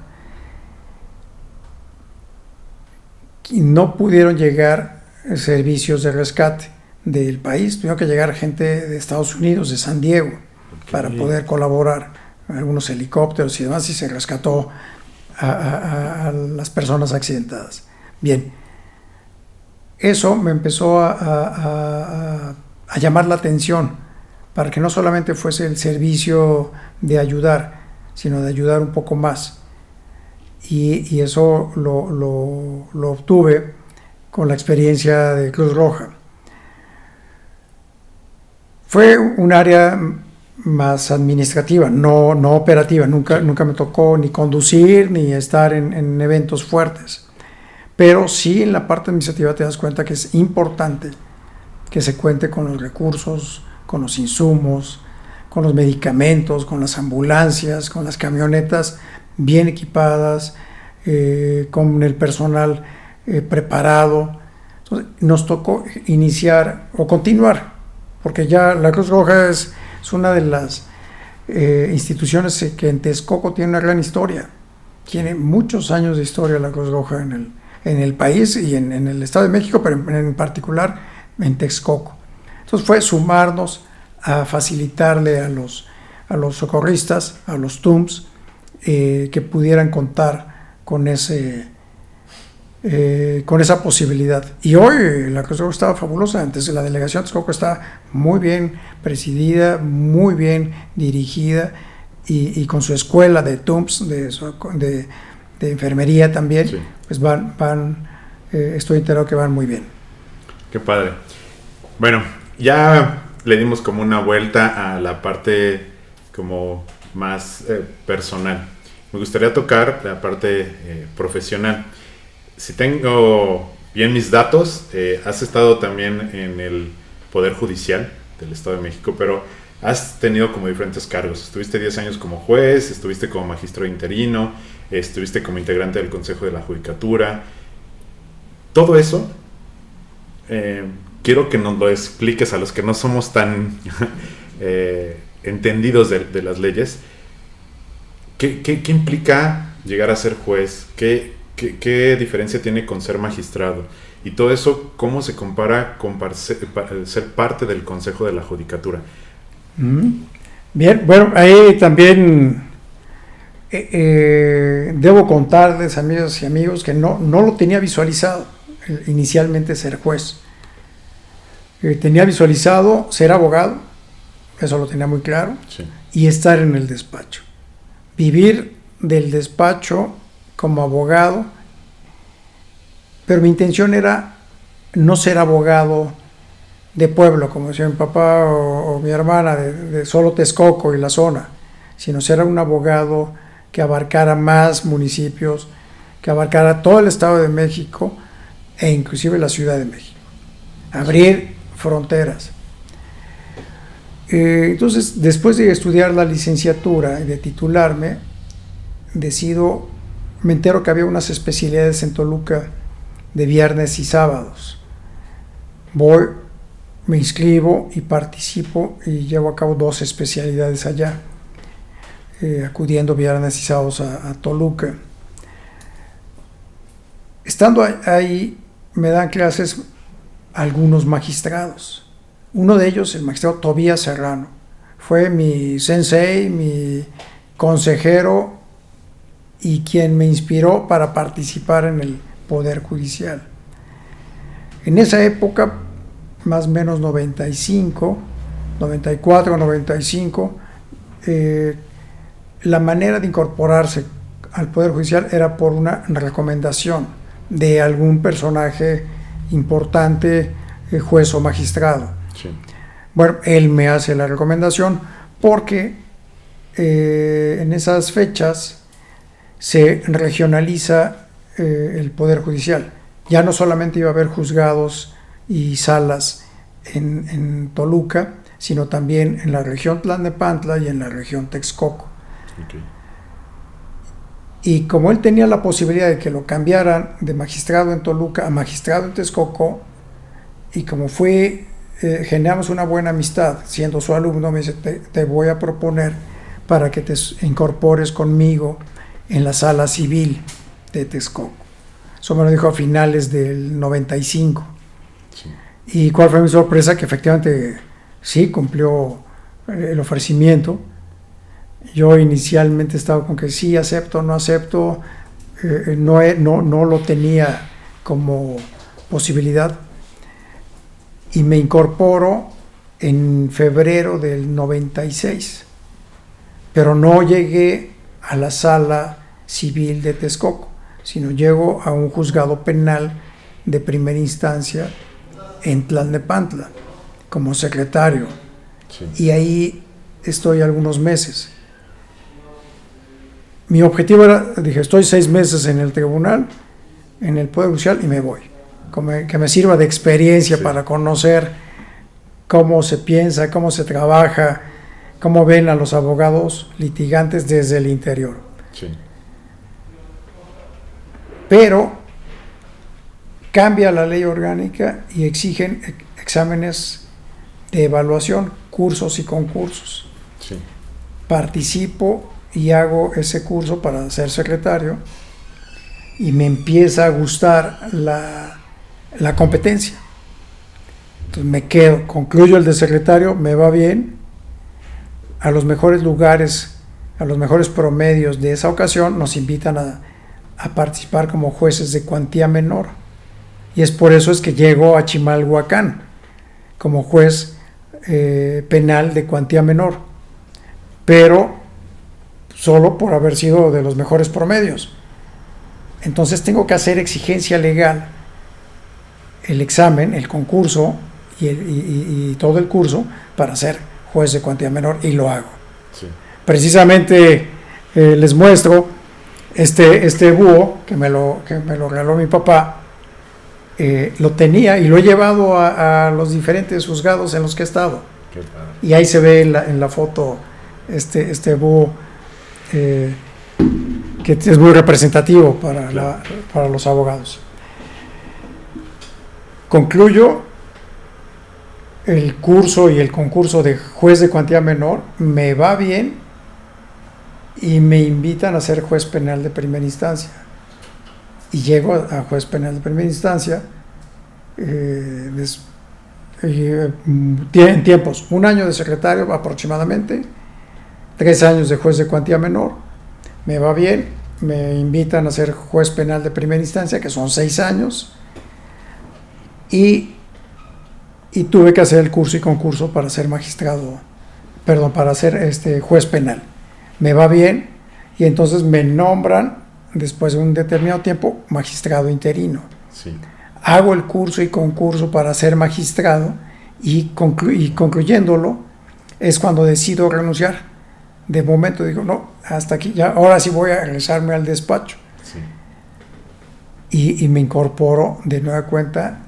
y no pudieron llegar servicios de rescate del país, tuvieron que llegar gente de Estados Unidos, de San Diego, okay, para poder colaborar, algunos helicópteros y demás, y se rescató a las personas accidentadas. Bien, eso me empezó a llamar la atención, para que no solamente fuese el servicio de ayudar, sino de ayudar un poco más. Y eso lo obtuve con la experiencia de Cruz Roja. Fue un área más administrativa, no operativa. Nunca me tocó ni conducir ni estar en eventos fuertes. Pero sí, en la parte administrativa te das cuenta que es importante que se cuente con los recursos, con los insumos, con los medicamentos, con las ambulancias, con las camionetas bien equipadas, con el personal preparado. Entonces, nos tocó iniciar o continuar, porque ya la Cruz Roja es una de las instituciones que en Texcoco tiene una gran historia. Tiene muchos años de historia la Cruz Roja en el país y en el Estado de México, pero en particular en Texcoco. Entonces fue sumarnos a facilitarle a los socorristas, a los TUMS, que pudieran contar con esa posibilidad. Y hoy la Cruz Roja estaba fabulosa. Antes la delegación de Texcoco está muy bien presidida, muy bien dirigida, y con su escuela de TUMS, de enfermería también, sí. Pues estoy enterado que van muy bien. Qué padre. Bueno, ya le dimos como una vuelta a la parte como más personal. Me gustaría tocar la parte profesional. Si tengo bien mis datos, has estado también en el Poder Judicial del Estado de México, pero has tenido como diferentes cargos. Estuviste 10 años como juez, estuviste como magistrado interino, estuviste como integrante del Consejo de la Judicatura. Todo eso, quiero que nos lo expliques a los que no somos tan entendidos de las leyes. ¿Qué implica llegar a ser juez? ¿Qué diferencia tiene con ser magistrado? Y todo eso, ¿cómo se compara con ser parte del Consejo de la Judicatura? Bien, bueno, ahí también debo contarles, amigas y amigos, que no lo tenía visualizado inicialmente ser juez. Tenía visualizado ser abogado, eso lo tenía muy claro, sí. Y estar en el despacho. Vivir del despacho como abogado, pero mi intención era no ser abogado de pueblo, como decía mi papá o mi hermana, de solo Texcoco y la zona, sino ser un abogado que abarcara más municipios, que abarcara todo el Estado de México e inclusive la Ciudad de México. Abrir fronteras. Entonces, después de estudiar la licenciatura y de titularme, me entero que había unas especialidades en Toluca de viernes y sábados. Voy, me inscribo y participo y llevo a cabo 2 especialidades allá, acudiendo viernes y sábados a Toluca. Estando ahí, me dan clases algunos magistrados. Uno de ellos, el magistrado Tobías Serrano, fue mi sensei, mi consejero y quien me inspiró para participar en el Poder Judicial. En esa época, más o menos 94, 95, la manera de incorporarse al Poder Judicial era por una recomendación de algún personaje importante, juez o magistrado. Sí. Bueno, él me hace la recomendación porque en esas fechas se regionaliza el Poder Judicial. Ya no solamente iba a haber juzgados y salas en Toluca, sino también en la región Tlalnepantla y en la región Texcoco. Okay. Y como él tenía la posibilidad de que lo cambiaran de magistrado en Toluca a magistrado en Texcoco, y como generamos una buena amistad, siendo su alumno, me dice, te voy a proponer para que te incorpores conmigo en la sala civil de Texcoco. Eso me lo dijo a finales del 95. Sí. ¿Y cuál fue mi sorpresa? Que efectivamente sí cumplió el ofrecimiento. Yo inicialmente estaba con que sí, acepto, no acepto, no lo tenía como posibilidad. Y me incorporo en febrero del 96, pero no llegué a la sala civil de Texcoco, sino llego a un juzgado penal de primera instancia en Tlalnepantla como secretario. Sí. Y ahí estoy algunos meses. Mi objetivo era, dije, estoy 6 meses en el tribunal, en el Poder Judicial, y me voy. Que me sirva de experiencia, sí, para conocer cómo se piensa, cómo se trabaja, cómo ven a los abogados litigantes desde el interior. Sí. pero cambia la ley orgánica y exigen exámenes de evaluación, cursos y concursos. Sí. Participo y hago ese curso para ser secretario y me empieza a gustar la competencia. Entonces me quedo, concluyo el de secretario, me va bien, a los mejores lugares, a los mejores promedios de esa ocasión nos invitan a participar como jueces de cuantía menor. Y es por eso es que llego a Chimalhuacán como juez penal de cuantía menor, pero solo por haber sido de los mejores promedios. Entonces tengo que hacer exigencia legal, el examen, el concurso y todo el curso para ser juez de cuantía menor, y lo hago. Sí. Precisamente les muestro este búho que me lo regaló mi papá. Lo tenía y lo he llevado a los diferentes juzgados en los que he estado. Qué padre. Y ahí se ve en la foto este búho que es muy representativo para los abogados. Concluyo el curso y el concurso de juez de cuantía menor, me va bien y me invitan a ser juez penal de primera instancia. Y llego a juez penal de primera instancia en tiempos, 1 año de secretario aproximadamente, 3 años de juez de cuantía menor, me va bien, me invitan a ser juez penal de primera instancia, que son 6 años, y tuve que hacer el curso y concurso para ser para ser juez penal. Me va bien, y entonces me nombran, después de un determinado tiempo, magistrado interino. Sí. Hago el curso y concurso para ser magistrado, y concluyéndolo es cuando decido renunciar. De momento digo, no, hasta aquí, ya, ahora sí voy a regresarme al despacho. Sí. Y me incorporo de nueva cuenta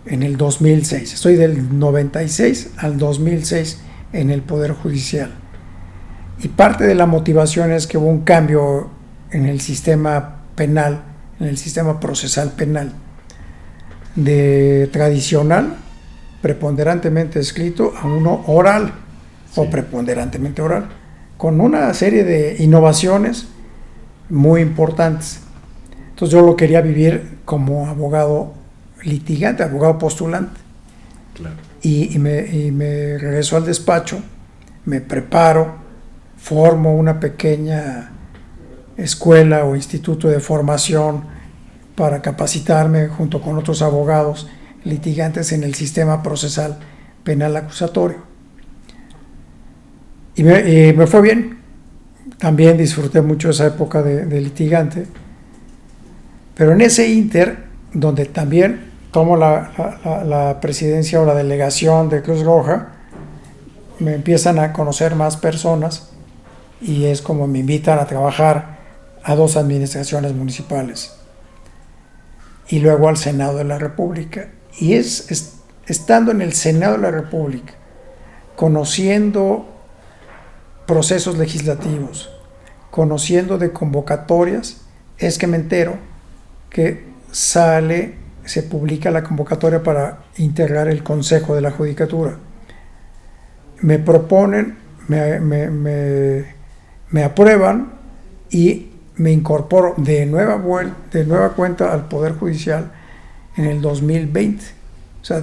en el 2006. Estoy del 96 al 2006 en el Poder Judicial. Y parte de la motivación es que hubo un cambio en el sistema penal, en el sistema procesal penal, de tradicional, preponderantemente escrito, a uno oral, sí, o preponderantemente oral, con una serie de innovaciones muy importantes. Entonces yo lo quería vivir como abogado litigante, abogado postulante. Claro. Y me regreso al despacho, me preparo, formo una pequeña escuela o instituto de formación para capacitarme junto con otros abogados litigantes en el sistema procesal penal acusatorio. Y me fue bien. También disfruté mucho esa época de litigante. Pero en ese ínter, donde también tomo la presidencia o la delegación de Cruz Roja, me empiezan a conocer más personas y es como me invitan a trabajar a 2 administraciones municipales y luego al Senado de la República. Y estando en el Senado de la República, conociendo procesos legislativos, conociendo de convocatorias, es que me entero que se publica la convocatoria para integrar el Consejo de la Judicatura. Me proponen, me aprueban y me incorporo de nueva cuenta al Poder Judicial en el 2020. O sea,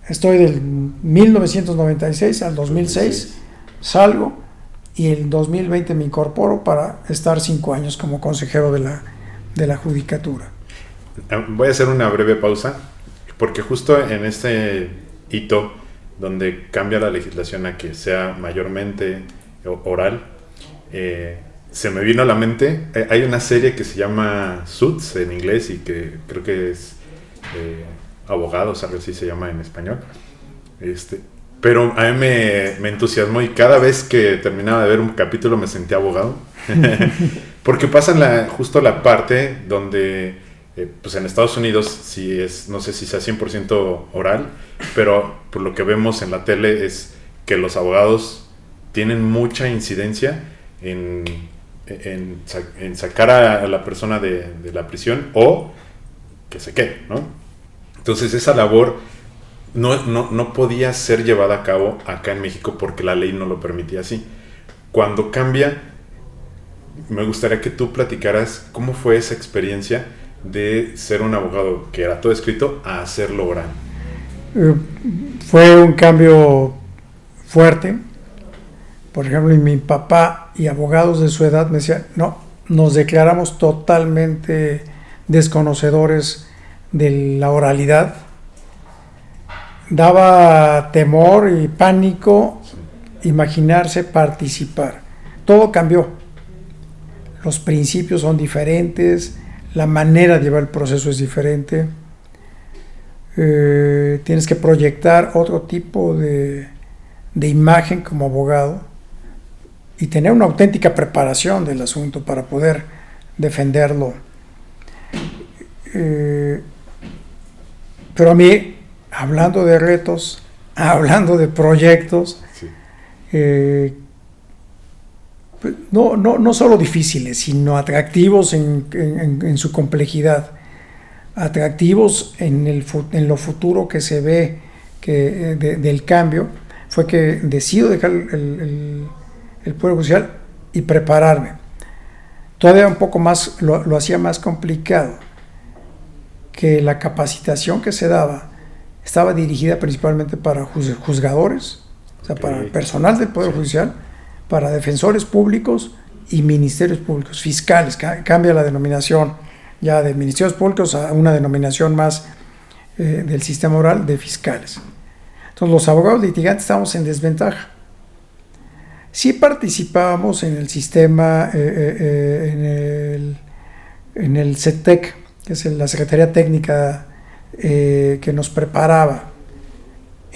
estoy del 1996 al 2006, salgo y en el 2020 me incorporo para estar 5 años como consejero de la Judicatura. Voy a hacer una breve pausa, porque justo en este hito donde cambia la legislación a que sea mayormente oral, se me vino a la mente, hay una serie que se llama Suits en inglés y que creo que es Abogados, a ver si se llama en español. Pero a mí me entusiasmó y cada vez que terminaba de ver un capítulo me sentía abogado. Porque pasan justo la parte donde, pues en Estados Unidos, sí no sé si sea 100% oral, pero por lo que vemos en la tele es que los abogados tienen mucha incidencia en en sacar a la persona de la prisión o que se quede, ¿no? Entonces esa labor no podía ser llevada a cabo acá en México porque la ley no lo permitía así. Cuando cambia, me gustaría que tú platicaras cómo fue esa experiencia de ser un abogado que era todo escrito a hacerlo oral. Fue un cambio fuerte. Por ejemplo, mi papá y abogados de su edad me decían, no, nos declaramos totalmente desconocedores de la oralidad. Daba temor y pánico imaginarse participar. Todo cambió. Los principios son diferentes, la manera de llevar el proceso es diferente. Tienes que proyectar otro tipo de imagen como abogado y tener una auténtica preparación del asunto para poder defenderlo. Pero a mí, hablando de retos, hablando de proyectos, Sí. No solo difíciles, sino atractivos en su complejidad, atractivos en lo futuro que se ve del cambio, fue que decido dejar el Poder Judicial y prepararme. Todavía un poco más, lo hacía más complicado, que la capacitación que se daba estaba dirigida principalmente para juzgadores, o sea, para personal del Poder Judicial, para defensores públicos y ministerios públicos, fiscales. Cambia la denominación ya de ministerios públicos a una denominación más del sistema oral de fiscales. Entonces los abogados litigantes estábamos en desventaja. Sí participábamos en el sistema, en el CETEC, que es la Secretaría Técnica que nos preparaba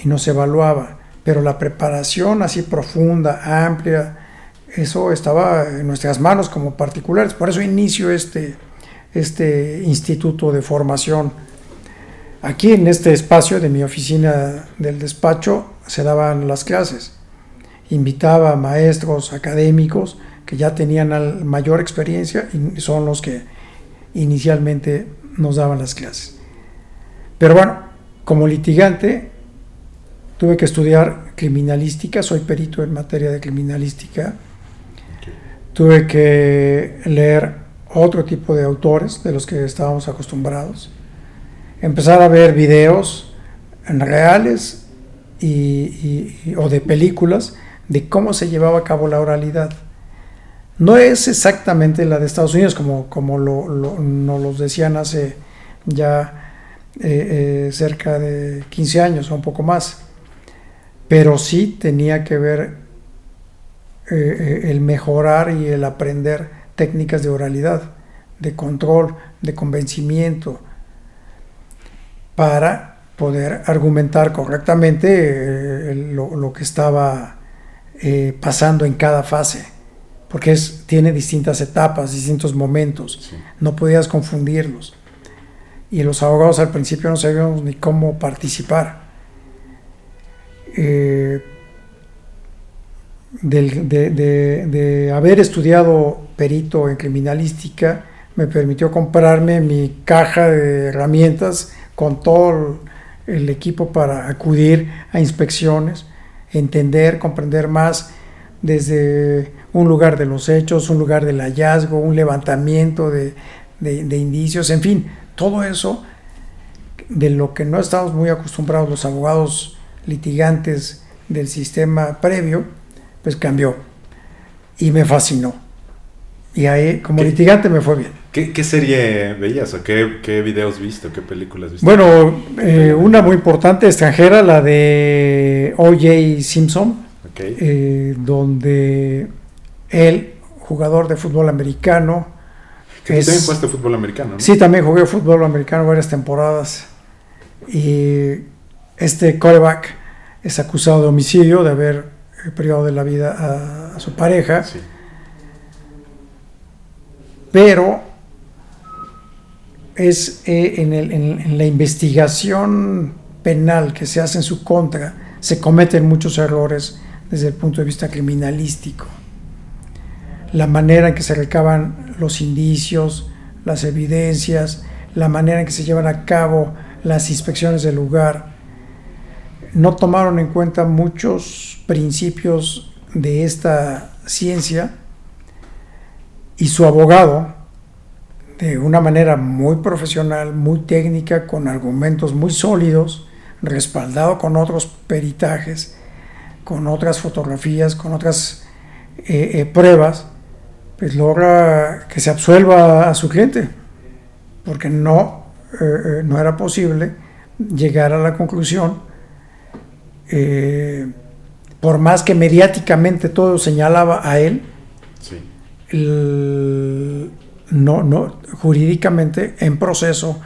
y nos evaluaba, pero la preparación así profunda, amplia, eso estaba en nuestras manos como particulares. Por eso inicio este instituto de formación. Aquí en este espacio de mi oficina del despacho se daban las clases. Invitaba a maestros académicos que ya tenían mayor experiencia y son los que inicialmente nos daban las clases. Pero bueno, como litigante tuve que estudiar criminalística, soy perito en materia de criminalística. Tuve que leer otro tipo de autores de los que estábamos acostumbrados, empezar a ver videos reales o de películas de cómo se llevaba a cabo la oralidad. No es exactamente la de Estados Unidos, como nos los decían hace ya cerca de 15 años o un poco más, pero sí tenía que ver el mejorar y el aprender técnicas de oralidad, de control, de convencimiento, para poder argumentar correctamente lo que estaba pasando en cada fase, porque tiene distintas etapas, distintos momentos, sí. No podías confundirlos, y los abogados al principio no sabíamos ni cómo participar. De haber estudiado perito en criminalística me permitió comprarme mi caja de herramientas con todo el equipo para acudir a inspecciones, entender, comprender más desde un lugar de los hechos, un lugar del hallazgo, un levantamiento de indicios, en fin, todo eso de lo que no estamos muy acostumbrados los abogados litigantes del sistema previo, pues cambió y me fascinó, y ahí como litigante me fue bien. ¿Qué serie veías o qué videos viste o qué películas viste? Bueno, una muy importante extranjera, la de O.J. Simpson, okay. Donde él, jugador de fútbol americano, tú también jugaste fútbol americano, ¿no? Sí, también jugué fútbol americano varias temporadas, y este quarterback es acusado de homicidio, de haber privado de la vida a su pareja, sí. Pero es en la investigación penal que se hace en su contra, se cometen muchos errores desde el punto de vista criminalístico. la manera en que se recaban los indicios, las evidencias, la manera en que se llevan a cabo las inspecciones del lugar. No tomaron en cuenta muchos principios de esta ciencia, y su abogado, de una manera muy profesional, muy técnica, con argumentos muy sólidos, respaldado con otros peritajes, con otras fotografías, con otras pruebas, pues logra que se absuelva a su cliente, porque no era posible llegar a la conclusión, por más que mediáticamente todo señalaba a él, Sí. Jurídicamente, en proceso,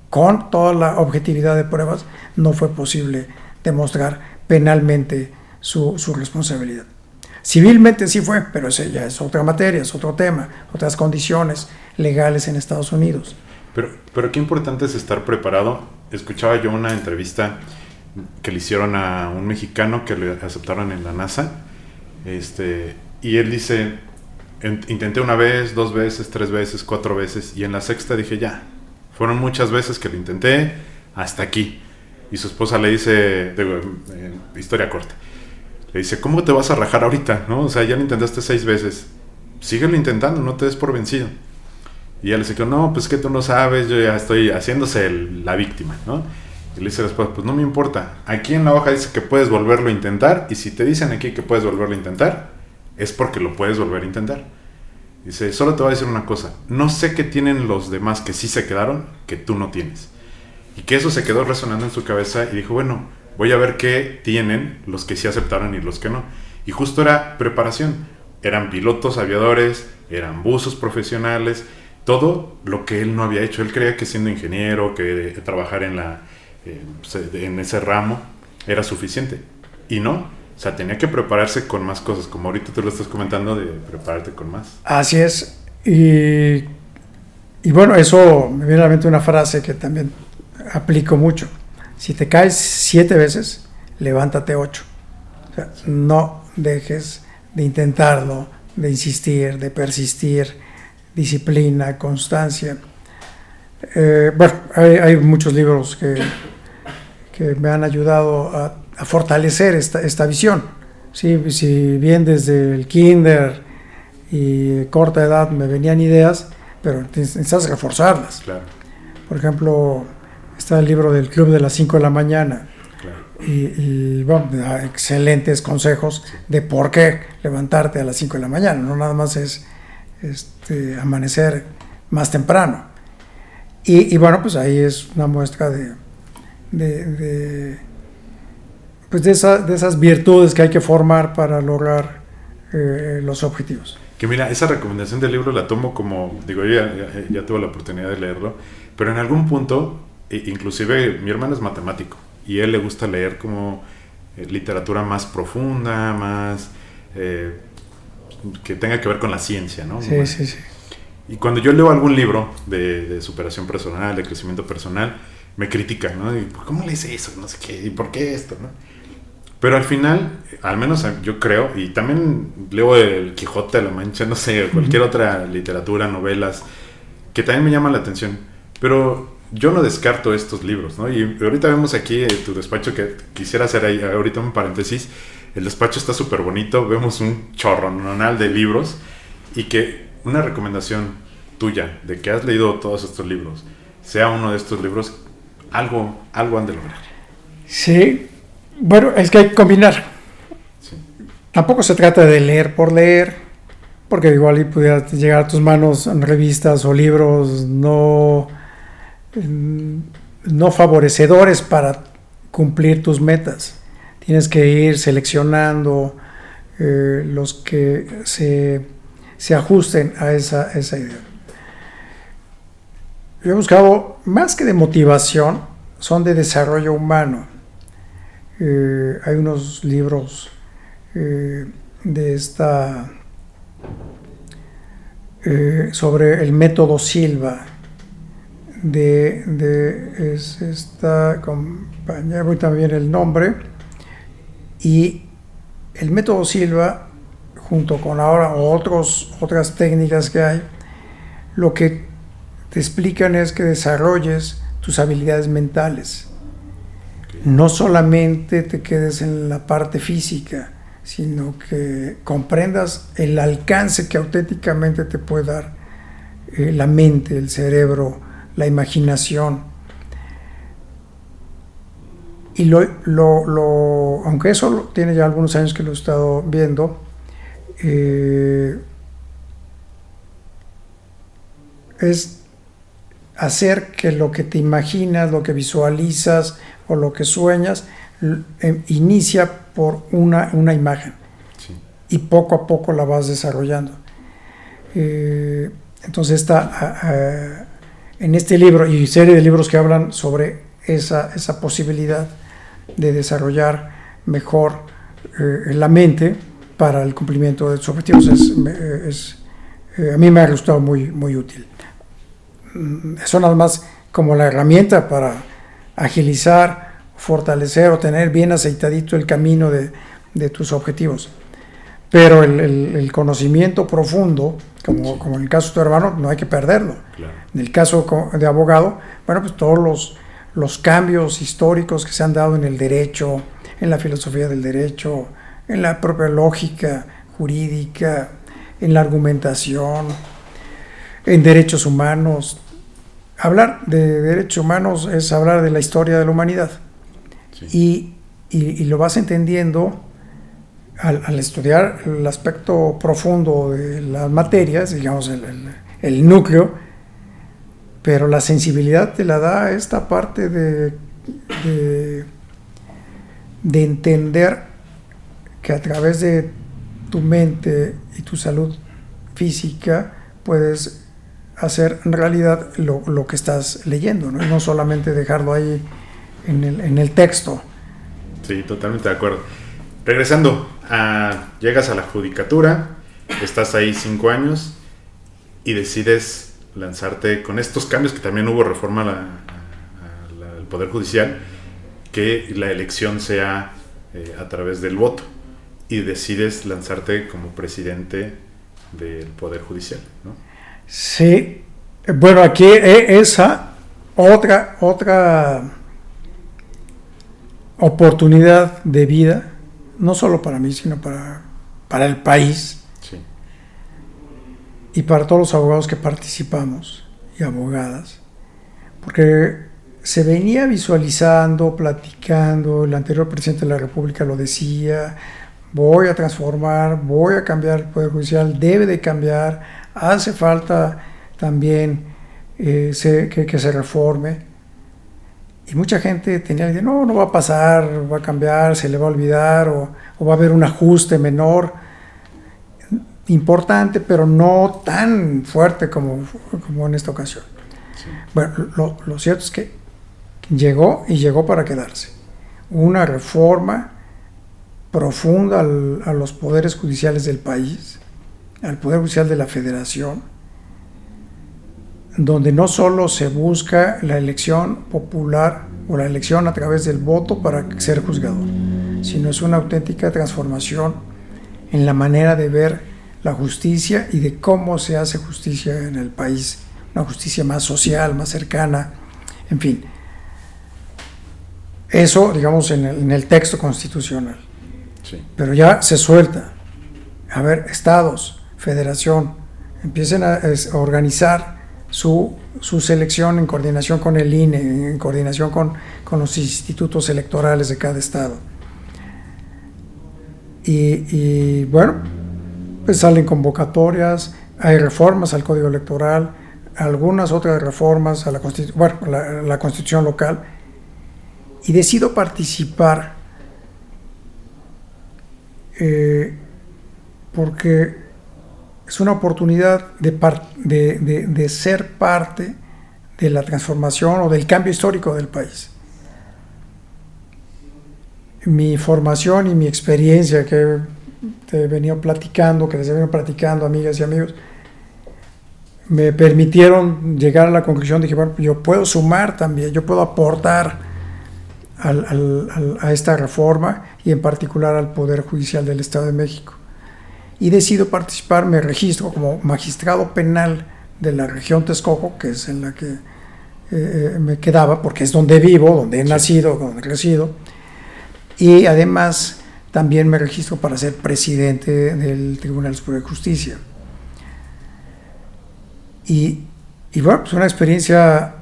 con toda la objetividad de pruebas, no fue posible demostrar penalmente su responsabilidad. Civilmente sí fue, pero ese ya es otra materia, es otro tema, otras condiciones legales en Estados Unidos. Pero qué importante es estar preparado. Escuchaba yo una entrevista que le hicieron a un mexicano que le aceptaron en la NASA, y él dice: intenté una vez, 2 veces, 3 veces, 4 veces, y en la sexta dije ya, fueron muchas veces que lo intenté, hasta aquí. Y su esposa le dice, historia corta, le dice: ¿cómo te vas a rajar ahorita? ¿No? O sea, ya lo intentaste 6 veces, síguelo intentando, no te des por vencido. Y ella le dice: no, pues que tú no sabes, yo ya estoy haciéndose la víctima, ¿no? Y le dice después: pues no me importa, aquí en la hoja dice que puedes volverlo a intentar, y si te dicen aquí que puedes volverlo a intentar, es porque lo puedes volver a intentar. Dice: solo te voy a decir una cosa, no sé qué tienen los demás que sí se quedaron, que tú no tienes. Y que eso se quedó resonando en su cabeza, y dijo: bueno, voy a ver qué tienen los que sí aceptaron y los que no. Y justo era preparación, eran pilotos aviadores, eran buzos profesionales, todo lo que él no había hecho. Él creía que siendo ingeniero, que trabajar en ese ramo era suficiente, y no. O sea, tenía que prepararse con más cosas, como ahorita tú lo estás comentando, de prepararte con más. Así es. Y bueno, eso me viene a la mente una frase que también aplico mucho. Si te caes 7 veces, levántate 8. O sea, no dejes de intentarlo, de insistir, de persistir, disciplina, constancia. Bueno, hay muchos libros que me han ayudado a fortalecer esta visión. Sí, si bien desde el kinder y corta edad me venían ideas, pero necesitas reforzarlas. Claro. Por ejemplo, está el libro del Club de las 5 de la mañana. Claro. Y bueno, da excelentes consejos de por qué levantarte a las 5 de la mañana. No nada más es amanecer más temprano. Y bueno, pues ahí es una muestra de esas virtudes que hay que formar para lograr los objetivos. Que mira, esa recomendación del libro la tomo como, digo, yo ya tuve la oportunidad de leerlo, pero en algún punto, inclusive mi hermano es matemático, y a él le gusta leer como literatura más profunda, más que tenga que ver con la ciencia, ¿no? Sí, sí, sí. Y cuando yo leo algún libro de superación personal, de crecimiento personal, me critican, ¿no? Y, ¿cómo lees eso? No sé qué, ¿y por qué esto? ¿No? Pero al final, al menos yo creo, y también leo el Quijote de la Mancha, no sé, cualquier otra literatura, novelas, que también me llaman la atención. Pero yo no descarto estos libros, ¿no? Y ahorita vemos aquí tu despacho, que quisiera hacer ahí ahorita un paréntesis. El despacho está súper bonito, vemos un chorronal de libros, y que una recomendación tuya de que has leído todos estos libros, sea uno de estos libros, algo han de lograr. Sí. Bueno, es que hay que combinar. Sí. Tampoco se trata de leer por leer, porque igual y pudiera llegar a tus manos revistas o libros no favorecedores para cumplir tus metas. Tienes que ir seleccionando los que se ajusten a esa idea. Yo he buscado, más que de motivación, son de desarrollo humano. Hay unos libros sobre el método Silva es esta compañera, voy también el nombre, y el método Silva junto con ahora otras técnicas que hay, lo que te explican es que desarrolles tus habilidades mentales. No solamente te quedes en la parte física, sino que comprendas el alcance que auténticamente te puede dar la mente, el cerebro, la imaginación. Y aunque eso tiene ya algunos años que lo he estado viendo, es hacer que lo que te imaginas, lo que visualizas o lo que sueñas, inicia por una imagen. Sí. Y poco a poco la vas desarrollando. Entonces está en este libro y serie de libros que hablan sobre esa posibilidad de desarrollar mejor la mente para el cumplimiento de sus objetivos. A mí me ha resultado muy, muy útil. Eso nada más como la herramienta para agilizar, fortalecer o tener bien aceitadito el camino de tus objetivos. Pero el conocimiento profundo, como en el caso de tu hermano, no hay que perderlo. Claro. En el caso de abogado, bueno, pues todos los cambios históricos que se han dado en el derecho, en la filosofía del derecho, en la propia lógica jurídica, en la argumentación, en derechos humanos. Hablar de derechos humanos es hablar de la historia de la humanidad. Sí. Y lo vas entendiendo al estudiar el aspecto profundo de las materias, digamos el núcleo, pero la sensibilidad te la da esta parte de entender que a través de tu mente y tu salud física puedes hacer realidad lo que estás leyendo, ¿no? Y no solamente dejarlo ahí en el texto. Sí, totalmente de acuerdo. Regresando, llegas a la judicatura, estás ahí 5 años y decides lanzarte con estos cambios, que también hubo reforma al Poder Judicial, que la elección sea a través del voto, y decides lanzarte como presidente del Poder Judicial, ¿no? Sí, bueno, aquí esa otra oportunidad de vida, no solo para mí, sino para el país. Sí. Y para todos los abogados que participamos y abogadas, porque se venía visualizando, platicando, el anterior presidente de la República lo decía: voy a transformar, voy a cambiar el Poder Judicial, debe de cambiar, hace falta también que se reforme. Y mucha gente tenía la idea: no va a pasar, va a cambiar, se le va a olvidar, o va a haber un ajuste menor, importante, pero no tan fuerte como en esta ocasión. Sí. Bueno, lo cierto es que llegó para quedarse. Una reforma profunda a los poderes judiciales del país, al Poder Judicial de la Federación, donde no solo se busca la elección popular o la elección a través del voto para ser juzgador, sino es una auténtica transformación en la manera de ver la justicia y de cómo se hace justicia en el país, una justicia más social, más cercana, en fin. Eso, digamos, en el texto constitucional. Sí. Pero ya se suelta. A ver, estados, federación, empiecen a organizar su selección en coordinación con el INE, en coordinación con los institutos electorales de cada estado. Y bueno, pues salen convocatorias, hay reformas al Código Electoral, algunas otras reformas a la Constitución local, y decido participar porque es una oportunidad de ser parte de la transformación o del cambio histórico del país. Mi formación y mi experiencia que te he venido platicando, que les he venido platicando, amigas y amigos, me permitieron llegar a la conclusión de que bueno, yo puedo sumar también, yo puedo aportar a esta reforma y en particular al Poder Judicial del Estado de México. y decido participar, me registro como magistrado penal de la región Texcoco, que es en la que me quedaba, porque es donde vivo, donde he nacido, donde resido, y además también me registro para ser presidente del Tribunal Superior de Justicia. Y bueno, pues una experiencia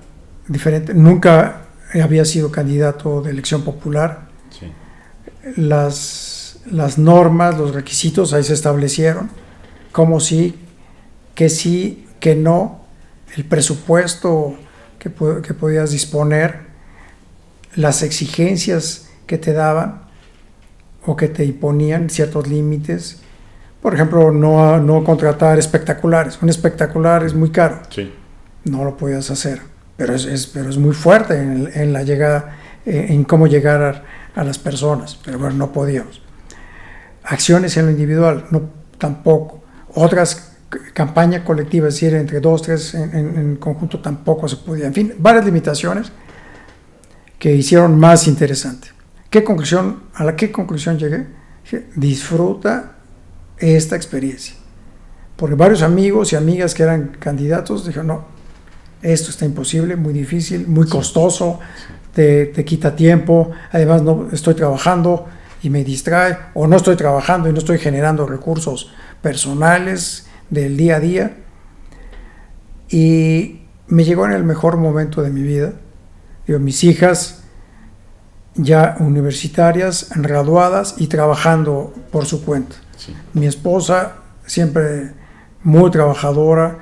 diferente. Nunca había sido candidato de elección popular. Sí. Las normas, los requisitos ahí se establecieron, como sí, que no, el presupuesto que podías disponer, las exigencias que te daban o que te imponían ciertos límites. Por ejemplo, no contratar espectaculares. Un espectacular es muy caro. Sí. No lo podías hacer, pero es muy fuerte en la llegada, en cómo llegar a las personas. Pero bueno, no podíamos. Acciones en lo individual, no, tampoco. Otras campañas colectivas, es decir, entre 2, 3 en conjunto, tampoco se podía. En fin, varias limitaciones que hicieron más interesante. ¿A qué conclusión llegué? Disfruta esta experiencia. Porque varios amigos y amigas que eran candidatos dijeron, no, esto está imposible, muy difícil, muy costoso, te quita tiempo, además no estoy trabajando y me distrae, o no estoy trabajando y no estoy generando recursos personales del día a día. Y me llegó en el mejor momento de mi vida. Digo, mis hijas ya universitarias, graduadas y trabajando por su cuenta. Sí. Mi esposa siempre muy trabajadora,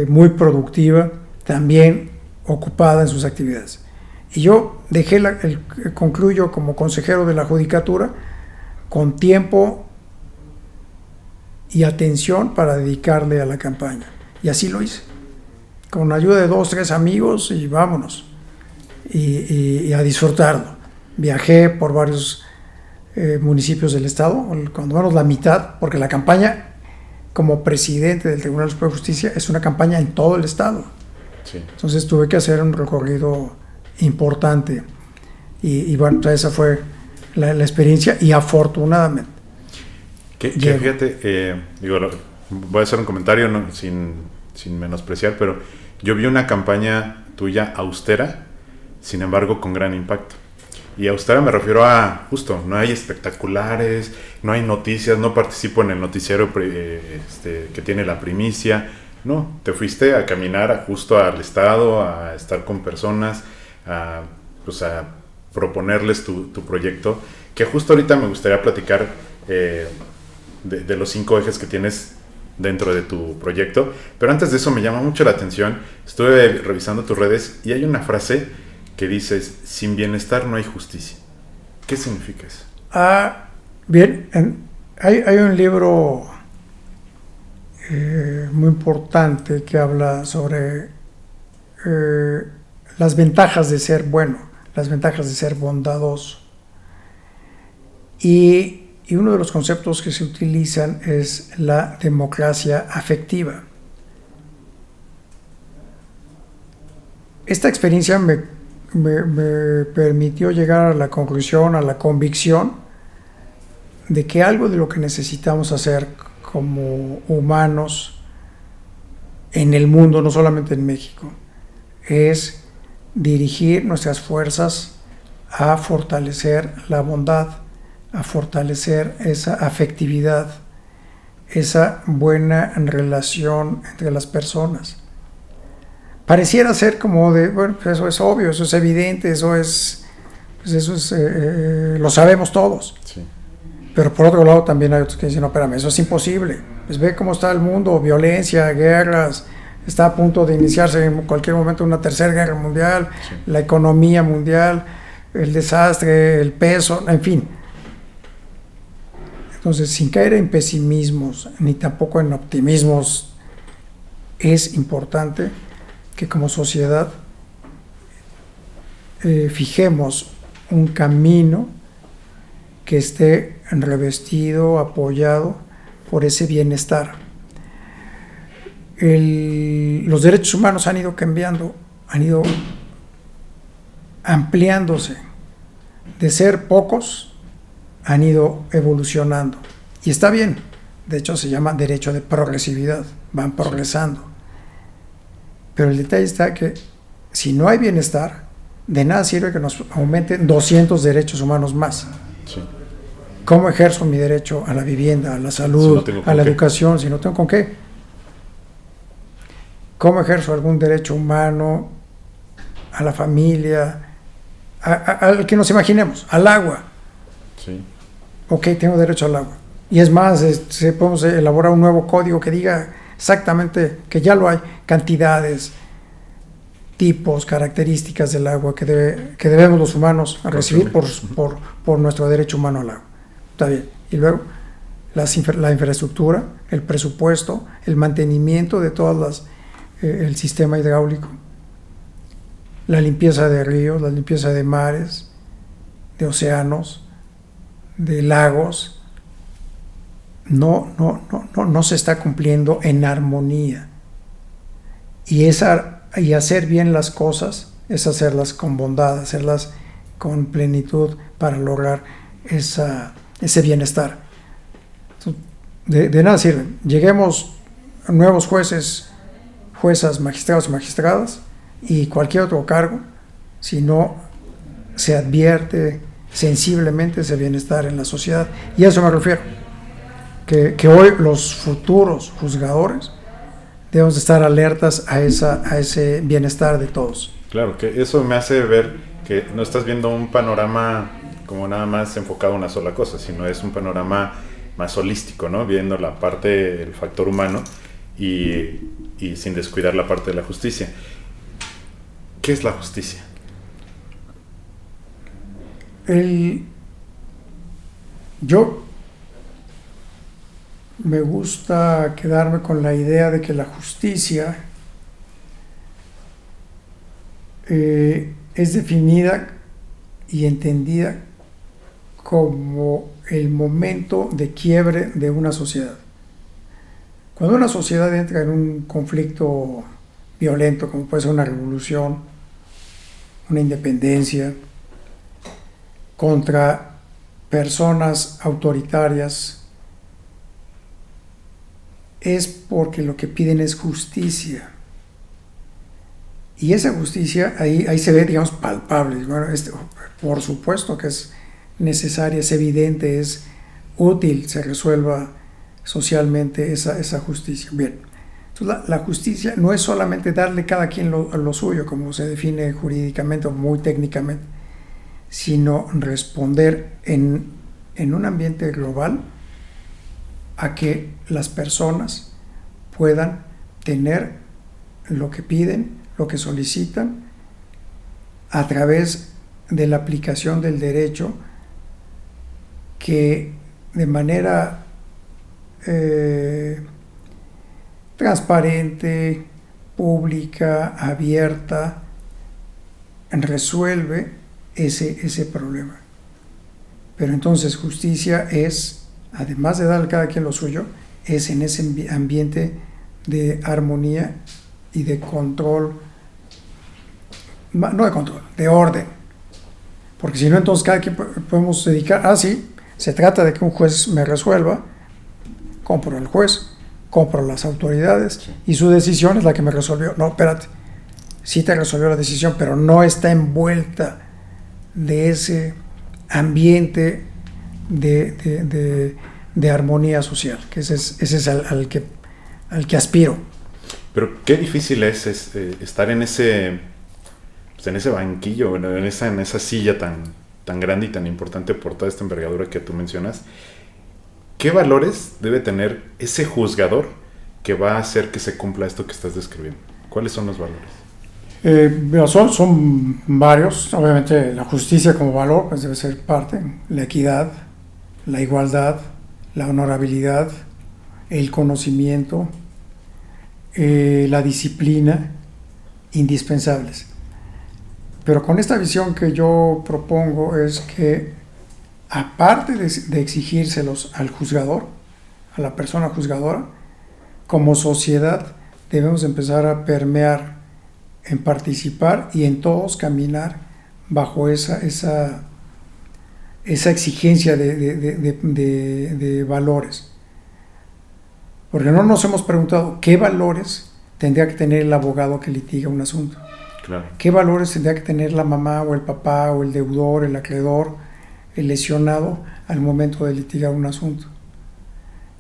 muy productiva, también ocupada en sus actividades. Y yo concluyo como consejero de la Judicatura con tiempo y atención para dedicarle a la campaña. Y así lo hice. Con ayuda de 2, 3 amigos y vámonos. Y a disfrutarlo. Viajé por varios municipios del estado, cuando menos la mitad, porque la campaña como presidente del Tribunal Superior de Justicia es una campaña en todo el estado. Sí. Entonces tuve que hacer un recorrido importante y bueno, esa fue la experiencia y afortunadamente. Que fíjate, voy a hacer un comentario sin menospreciar, pero yo vi una campaña tuya austera, sin embargo con gran impacto. Y austera me refiero a, justo, no hay espectaculares, no hay noticias, no participo en el noticiero que tiene la primicia. No, te fuiste a caminar justo al estado, a estar con personas, a proponerles tu proyecto, que justo ahorita me gustaría platicar de los 5 ejes que tienes dentro de tu proyecto. Pero antes de eso me llama mucho la atención, estuve revisando tus redes y hay una frase que dices, sin bienestar no hay justicia. ¿Qué significa eso? Bien, hay un libro muy importante que habla sobre las ventajas de ser bueno, las ventajas de ser bondadoso. Y uno de los conceptos que se utilizan es la democracia afectiva. Esta experiencia me permitió llegar a la conclusión, a la convicción de que algo de lo que necesitamos hacer como humanos en el mundo, no solamente en México, es dirigir nuestras fuerzas a fortalecer la bondad, a fortalecer esa afectividad, esa buena relación entre las personas. Pareciera ser como de, bueno, pues eso es obvio, eso es evidente, lo sabemos todos. Sí. Pero por otro lado también hay otros que dicen, no, espérame, eso es imposible. Pues ve cómo está el mundo, violencia, guerras, está a punto de iniciarse en cualquier momento una tercera guerra mundial, sí. La economía mundial, el desastre, el peso, en fin. Entonces, sin caer en pesimismos, ni tampoco en optimismos, es importante que como sociedad fijemos un camino que esté revestido, apoyado por ese bienestar. Los derechos humanos han ido cambiando, han ido ampliándose. De ser pocos, han ido evolucionando. Y está bien, De hecho, se llama derecho de progresividad. Van progresando. Pero el detalle está que si no hay bienestar, de nada sirve que nos aumenten 200 derechos humanos más. Sí. ¿Cómo ejerzo mi derecho a la vivienda, a la salud, a la educación, si no tengo con qué? ¿Cómo ejerzo algún derecho humano a la familia, al que nos imaginemos, al agua? Sí. Ok, tengo derecho al agua. Y es más, podemos elaborar un nuevo código que diga exactamente, que ya lo hay, cantidades, tipos, características del agua que debemos los humanos recibir por nuestro derecho humano al agua. Está bien. Y luego la infraestructura, el presupuesto, el mantenimiento de todas el sistema hidráulico, la limpieza de ríos, la limpieza de mares, de océanos, de lagos, no se está cumpliendo en armonía. Y hacer bien las cosas es hacerlas con bondad, hacerlas con plenitud para lograr ese bienestar. De nada sirve. Lleguemos nuevos jueces, juezas, magistrados y magistradas y cualquier otro cargo si no se advierte sensiblemente ese bienestar en la sociedad. Y a eso me refiero. Que hoy los futuros juzgadores debemos estar alertas a ese bienestar de todos. Claro, que eso me hace ver que no estás viendo un panorama como nada más enfocado a una sola cosa, sino es un panorama más holístico, ¿no? Viendo la parte, el factor humano y sin descuidar la parte de la justicia. ¿Qué es la justicia? Yo me gusta quedarme con la idea de que la justicia es definida y entendida como el momento de quiebre de una sociedad. Cuando una sociedad entra en un conflicto violento, como puede ser una revolución, una independencia, contra personas autoritarias, es porque lo que piden es justicia. Y esa justicia ahí se ve, digamos, palpable. Bueno, por supuesto que es necesaria, es evidente, es útil, se resuelva socialmente esa justicia. Bien, entonces la justicia no es solamente darle a cada quien lo suyo, como se define jurídicamente o muy técnicamente, sino responder en un ambiente global a que las personas puedan tener lo que piden, lo que solicitan, a través de la aplicación del derecho, que de manera transparente, pública, abierta, resuelve ese problema. Pero entonces justicia es, además de dar a cada quien lo suyo, es en ese ambiente de armonía y de control, no de control, de orden. Porque si no, entonces cada quien podemos dedicar, sí, se trata de que un juez me resuelva, compro al juez, compro las autoridades, sí, y su decisión es la que me resolvió. No, espérate, sí te resolvió la decisión, pero no está envuelta de ese ambiente de armonía social, que ese es al que aspiro. Pero qué difícil es estar en ese banquillo, en esa silla tan grande y tan importante por toda esta envergadura que tú mencionas. ¿Qué valores debe tener ese juzgador que va a hacer que se cumpla esto que estás describiendo? ¿Cuáles son los valores? Son varios. Obviamente la justicia como valor pues debe ser parte. La equidad, la igualdad, la honorabilidad, el conocimiento, la disciplina, indispensables. Pero con esta visión que yo propongo es que, aparte de exigírselos al juzgador, a la persona juzgadora, como sociedad debemos empezar a permear, en participar y en todos caminar bajo esa exigencia de valores. Porque no nos hemos preguntado qué valores tendría que tener el abogado que litiga un asunto. Claro. ¿Qué valores tendría que tener la mamá o el papá o el deudor, el acreedor, el lesionado al momento de litigar un asunto?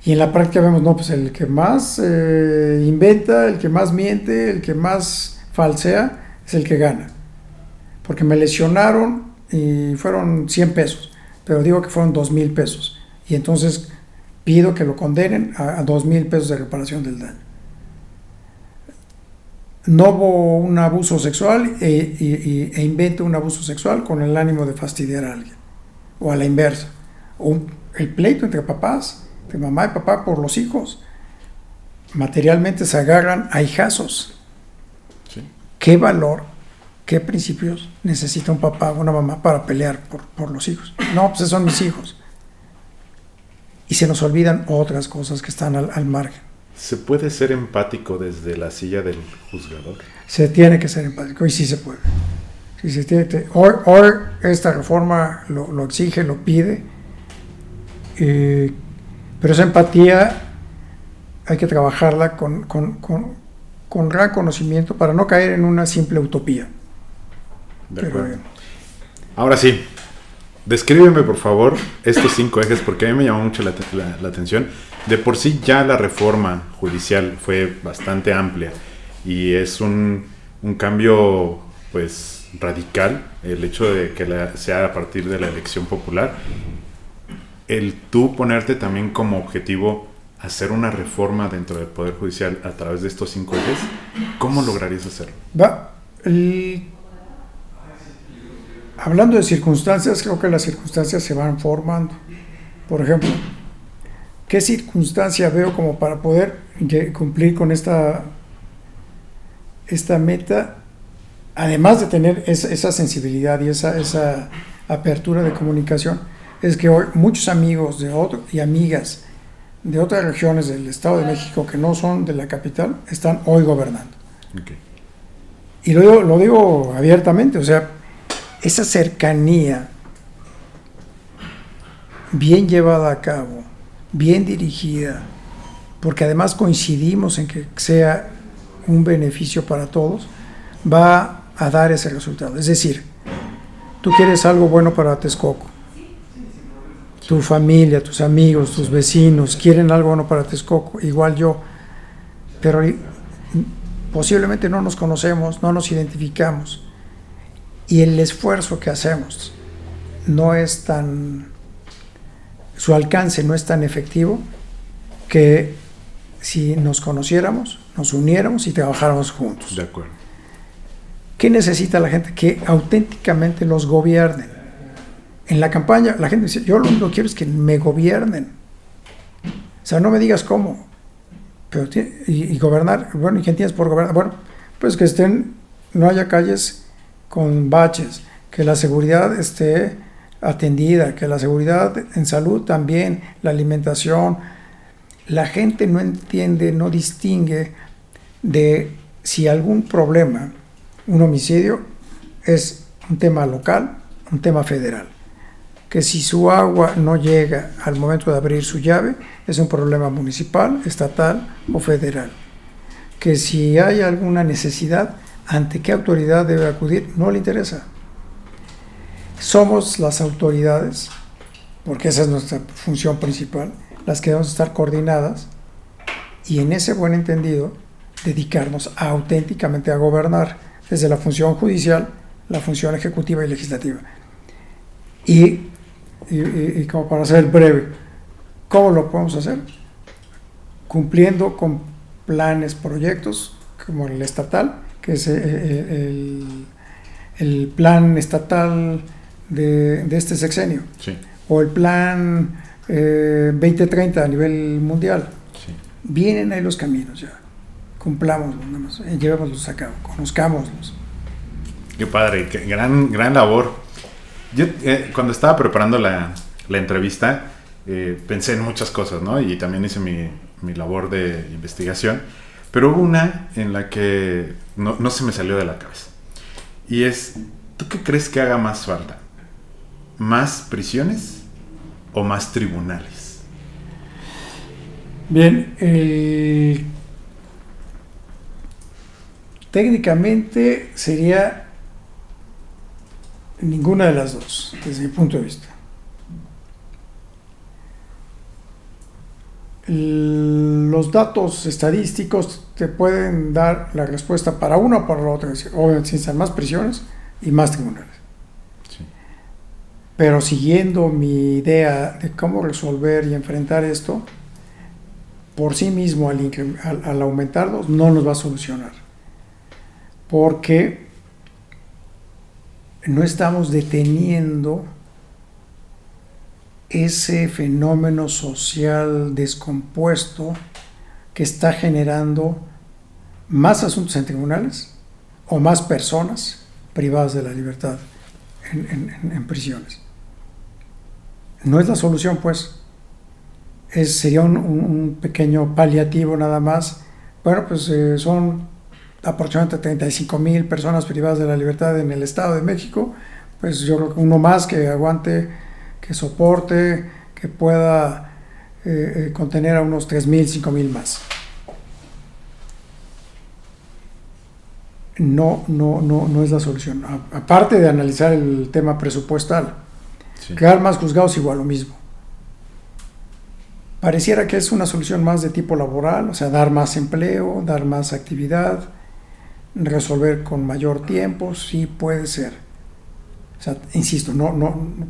Y en la práctica vemos, no, pues el que más inventa, el que más miente, el que más falsea, es el que gana. Porque me lesionaron y fueron 100 pesos, pero digo que fueron 2,000 pesos. Y entonces pido que lo condenen a 2,000 pesos de reparación del daño. No hubo un abuso sexual e invento un abuso sexual con el ánimo de fastidiar a alguien. O a la inversa. O el pleito entre papás, entre mamá y papá por los hijos. Materialmente se agarran a hijazos. Sí. ¿Qué valor, qué principios necesita un papá o una mamá para pelear por los hijos? No, pues esos son mis hijos. Y se nos olvidan otras cosas que están al margen. ¿Se puede ser empático desde la silla del juzgador? Se tiene que ser empático, y sí se puede. Sí se tiene que, hoy esta reforma lo exige, lo pide, pero esa empatía hay que trabajarla con gran conocimiento para no caer en una simple utopía. De acuerdo. Ahora sí, descríbeme por favor estos 5 ejes, porque a mí me llamó mucho la atención. De por sí ya la reforma judicial fue bastante amplia y es un cambio pues radical el hecho de que sea a partir de la elección popular. El tú ponerte también como objetivo hacer una reforma dentro del Poder Judicial a través de estos 5 ejes, ¿cómo lograrías hacerlo? Hablando de circunstancias, creo que las circunstancias se van formando. Por ejemplo, ¿qué circunstancia veo como para poder cumplir con esta meta? Además de tener esa sensibilidad y esa apertura de comunicación, es que hoy muchos amigos y amigas de otras regiones del Estado de México que no son de la capital están hoy gobernando. Okay. Y lo digo abiertamente, o sea, esa cercanía bien llevada a cabo, bien dirigida, porque además coincidimos en que sea un beneficio para todos, va a dar ese resultado. Es decir, tú quieres algo bueno para Texcoco, tu familia, tus amigos, tus vecinos quieren algo bueno para Texcoco, igual yo, pero posiblemente no nos conocemos, no nos identificamos, y el esfuerzo que hacemos no es su alcance no es tan efectivo que si nos conociéramos, nos uniéramos y trabajáramos juntos. De acuerdo. ¿Qué necesita la gente? Que auténticamente los gobiernen. En la campaña la gente dice, yo lo único que quiero es que me gobiernen. O sea, no me digas cómo. Pero y gobernar, bueno, ¿y qué tienes por gobernar? Bueno, pues que no haya calles con baches, que la seguridad esté atendida, que la seguridad en salud también, la alimentación. La gente no entiende, no distingue de si algún problema, un homicidio, es un tema local, un tema federal. Que si su agua no llega al momento de abrir su llave, es un problema municipal, estatal o federal. Que si hay alguna necesidad, ¿ante qué autoridad debe acudir? No le interesa. Somos las autoridades, porque esa es nuestra función principal, las que debemos estar coordinadas y en ese buen entendido dedicarnos auténticamente a gobernar desde la función judicial, la función ejecutiva y legislativa. Y como para ser breve, ¿cómo lo podemos hacer? Cumpliendo con planes, proyectos como el estatal, que es el plan estatal de este sexenio, sí, o el plan 2030 a nivel mundial. Sí. Vienen ahí los caminos ya, cumplámoslos, nada más, llevémoslos a cabo, conozcámoslos. Qué padre, qué gran labor. Yo cuando estaba preparando la entrevista pensé en muchas cosas, ¿no? Y también hice mi labor de investigación, pero hubo una en la que no se me salió de la cabeza. Y es, ¿tú qué crees que haga más falta? ¿Más prisiones o más tribunales? Bien, técnicamente sería ninguna de las dos, desde mi punto de vista. Los datos estadísticos te pueden dar la respuesta para una o para la otra. Obviamente se necesitan más prisiones y más tribunales. Sí. Pero siguiendo mi idea de cómo resolver y enfrentar esto, por sí mismo al aumentarlos no nos va a solucionar. Porque no estamos deteniendo ese fenómeno social descompuesto que está generando más asuntos en tribunales o más personas privadas de la libertad en prisiones. No es la solución, pues. Sería un pequeño paliativo nada más. Bueno, pues son aproximadamente 35,000 personas privadas de la libertad en el Estado de México. Pues yo creo que uno más que aguante, que soporte, que pueda contener a unos 3,000, 5,000 más. No es la solución. Aparte de analizar el tema presupuestal, sí. Crear más juzgados igual lo mismo. Pareciera que es una solución más de tipo laboral, o sea, dar más empleo, dar más actividad, resolver con mayor tiempo, sí puede ser. O sea, insisto,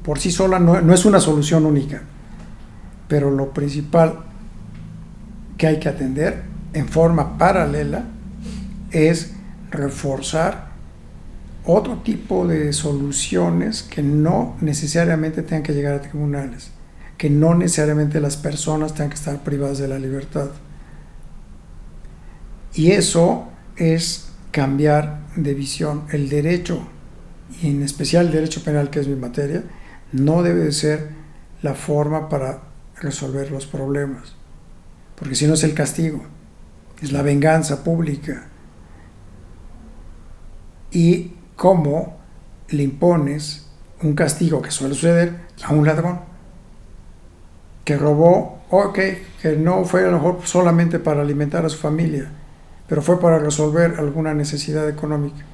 por sí sola no es una solución única, pero lo principal que hay que atender en forma paralela es reforzar otro tipo de soluciones que no necesariamente tengan que llegar a tribunales, que no necesariamente las personas tengan que estar privadas de la libertad. Y eso es cambiar de visión. El derecho, y en especial el derecho penal, que es mi materia, no debe de ser la forma para resolver los problemas, porque si no es el castigo, es la venganza pública. Y cómo le impones un castigo, que suele suceder, a un ladrón que robó, que no fue a lo mejor solamente para alimentar a su familia, pero fue para resolver alguna necesidad económica.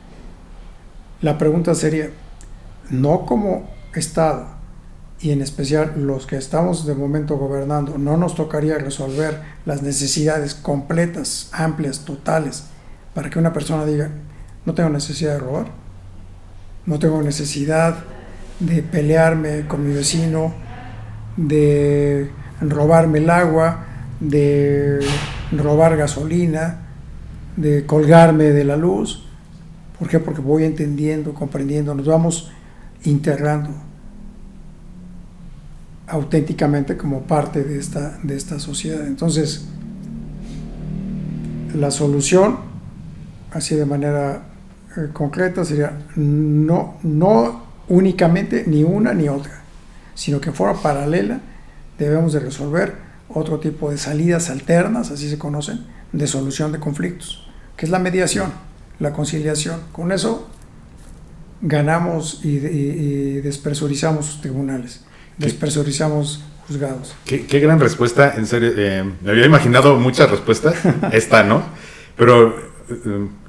La pregunta sería, no como Estado, y en especial los que estamos de momento gobernando, no nos tocaría resolver las necesidades completas, amplias, totales, para que una persona diga, no tengo necesidad de robar, no tengo necesidad de pelearme con mi vecino, de robarme el agua, de robar gasolina, de colgarme de la luz. ¿Por qué? Porque voy entendiendo, comprendiendo, nos vamos integrando auténticamente como parte de esta sociedad. Entonces, la solución, así de manera concreta, sería no únicamente ni una ni otra, sino que en forma paralela debemos de resolver otro tipo de salidas alternas, así se conocen, de solución de conflictos, que es la mediación, la conciliación. Con eso ganamos y despresurizamos los tribunales, despresurizamos juzgados. Qué gran respuesta, en serio. Me había imaginado muchas respuestas, esta no, pero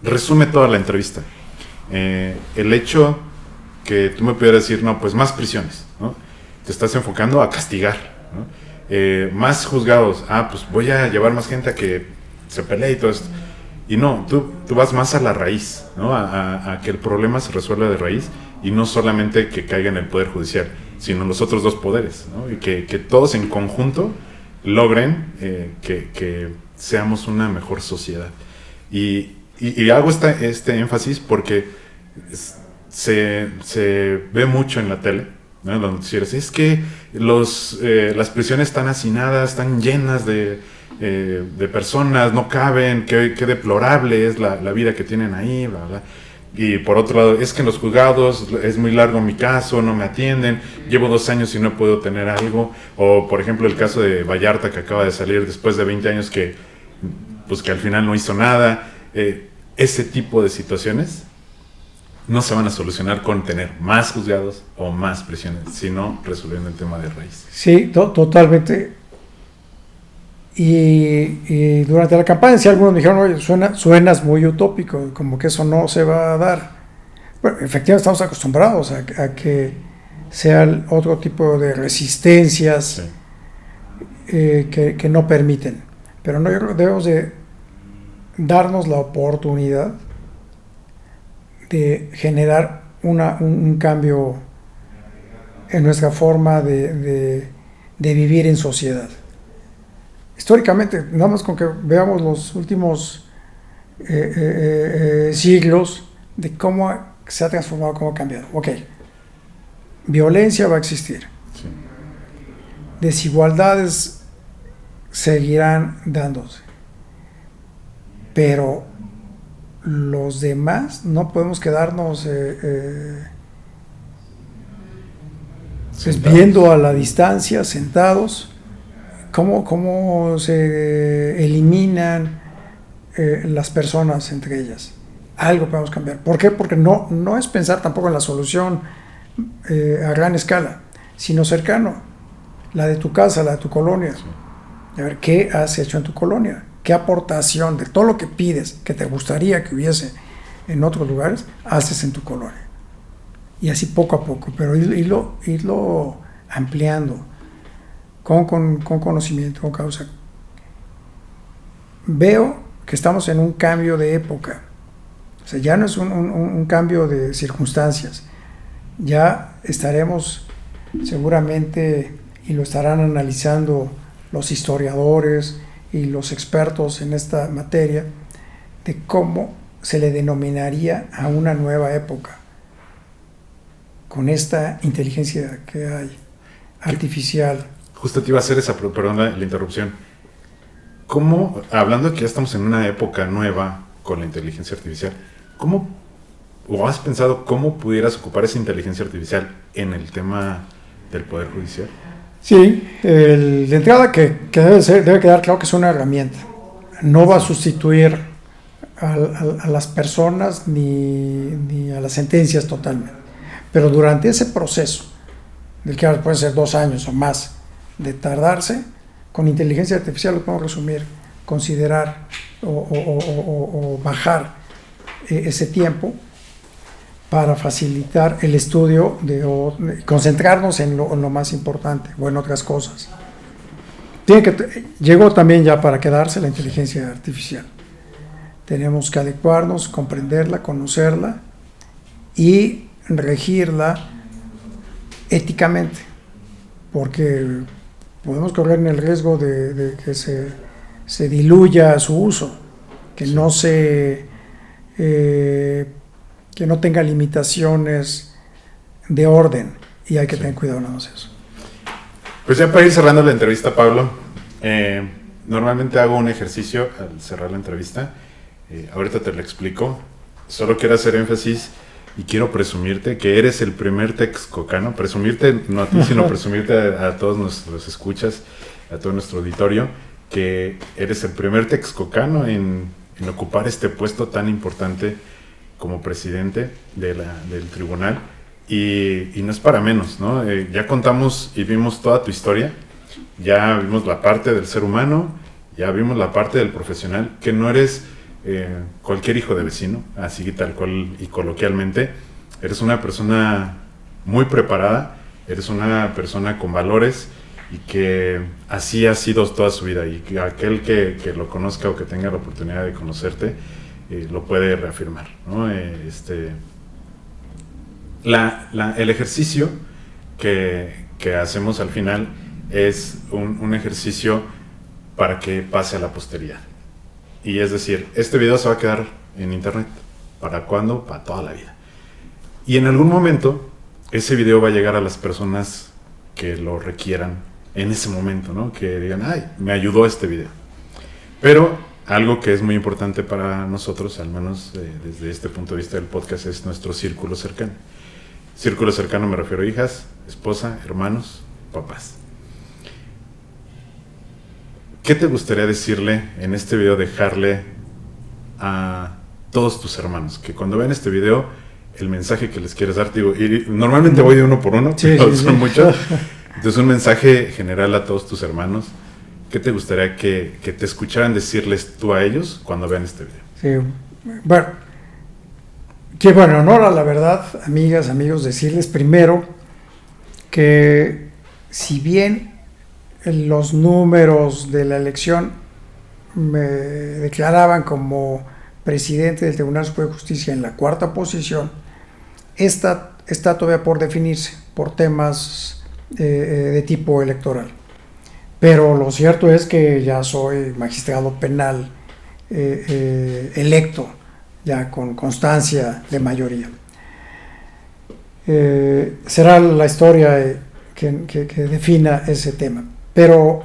resume toda la entrevista. El hecho que tú me pudieras decir, no, pues más prisiones, ¿no? Te estás enfocando a castigar, ¿no? Más juzgados, pues voy a llevar más gente a que se pelee y todo esto. Y no, tú vas más a la raíz, ¿no? A que el problema se resuelva de raíz y no solamente que caiga en el Poder Judicial, sino en los otros dos poderes, ¿no? Y que todos en conjunto logren que seamos una mejor sociedad. Y hago este énfasis porque se ve mucho en la tele, ¿no? En los noticieros. Es que las prisiones están hacinadas, están llenas de personas, no caben, qué deplorable es la vida que tienen ahí, bla, bla. Y por otro lado, es que en los juzgados es muy largo mi caso, no me atienden, llevo 2 años y no puedo tener algo. O por ejemplo el caso de Vallarta, que acaba de salir después de 20 años que al final no hizo nada. Ese tipo de situaciones no se van a solucionar con tener más juzgados o más prisiones, sino resolviendo el tema de raíz. Sí, totalmente. Y durante la campaña, si algunos me dijeron, oye, suenas muy utópico, como que eso no se va a dar. Bueno, efectivamente estamos acostumbrados a que sea otro tipo de resistencias Sí. Que no permiten. Pero no, yo creo que debemos de darnos la oportunidad de generar un cambio en nuestra forma de vivir en sociedad. Históricamente, nada más con que veamos los últimos siglos de cómo se ha transformado, cómo ha cambiado. Ok, violencia va a existir, Sí. desigualdades seguirán dándose, pero los demás no podemos quedarnos pues viendo a la distancia, sentados, cómo se eliminan las personas entre ellas. Algo podemos cambiar. ¿Por qué? Porque no es pensar tampoco en la solución a gran escala, sino cercano, la de tu casa, la de tu colonia. Sí. A ver, ¿qué has hecho en tu colonia? ¿Qué aportación de todo lo que pides, que te gustaría que hubiese en otros lugares, haces en tu colonia? Y así poco a poco, pero irlo ampliando, con conocimiento, con causa. Veo que estamos en un cambio de época. O sea, ya no es un cambio de circunstancias. Ya estaremos seguramente, y lo estarán analizando los historiadores y los expertos en esta materia, de cómo se le denominaría a una nueva época con esta inteligencia que hay, artificial. Justo te iba a hacer esa, perdón la interrupción. ¿Cómo, hablando que ya estamos en una época nueva con la inteligencia artificial, cómo, o has pensado cómo pudieras ocupar esa inteligencia artificial en el tema del Poder Judicial? Sí, de entrada que debe quedar claro que es una herramienta. No va a sustituir a las personas ni a las sentencias totalmente. Pero durante ese proceso, del que puede ser 2 años o más de tardarse, con inteligencia artificial lo podemos resumir, considerar o bajar ese tiempo para facilitar el estudio, concentrarnos en lo más importante o en otras cosas. Llegó también ya para quedarse la inteligencia artificial. Tenemos que adecuarnos, comprenderla, conocerla y regirla éticamente, porque podemos correr en el riesgo de que se diluya su uso, que que no tenga limitaciones de orden, y hay que tener cuidado nada más eso. Pues ya para ir cerrando la entrevista, Pablo, normalmente hago un ejercicio al cerrar la entrevista. Ahorita te lo explico. Solo quiero hacer énfasis y quiero presumirte que eres el primer texcocano. Presumirte no a ti, sino presumirte a todos nuestros escuchas, a todo nuestro auditorio, que eres el primer texcocano en ocupar este puesto tan importante como presidente del tribunal. Y no es para menos, ¿no? Ya contamos y vimos toda tu historia. Ya vimos la parte del ser humano, ya vimos la parte del profesional, que no eres cualquier hijo de vecino, así tal cual y coloquialmente. Eres una persona muy preparada, eres una persona con valores y que así ha sido toda su vida, y que aquel que lo conozca o que tenga la oportunidad de conocerte lo puede reafirmar, ¿no? El ejercicio que hacemos al final es un ejercicio para que pase a la posteridad. Y es decir, este video se va a quedar en internet. ¿Para cuándo? Para toda la vida. Y en algún momento, ese video va a llegar a las personas que lo requieran en ese momento, ¿no? Que digan, ay, me ayudó este video. Pero algo que es muy importante para nosotros, al menos desde este punto de vista del podcast, es nuestro círculo cercano. Círculo cercano me refiero a hijas, esposa, hermanos, papás. ¿Qué te gustaría decirle en este video, dejarle a todos tus hermanos? Que cuando vean este video, el mensaje que les quieres dar, digo, y normalmente voy de uno por uno, sí, pero sí, son sí. muchos. Entonces, un mensaje general a todos tus hermanos ¿qué te gustaría que te escucharan decirles tú a ellos cuando vean este video? Sí, bueno, que bueno, en honor a la verdad, amigas, amigos, decirles primero que si bien los números de la elección me declaraban como presidente del Tribunal Superior de Justicia en la cuarta posición, esta está todavía por definirse por temas de tipo electoral. Pero lo cierto es que ya soy magistrado penal electo, ya con constancia de mayoría. Será la historia que defina ese tema. Pero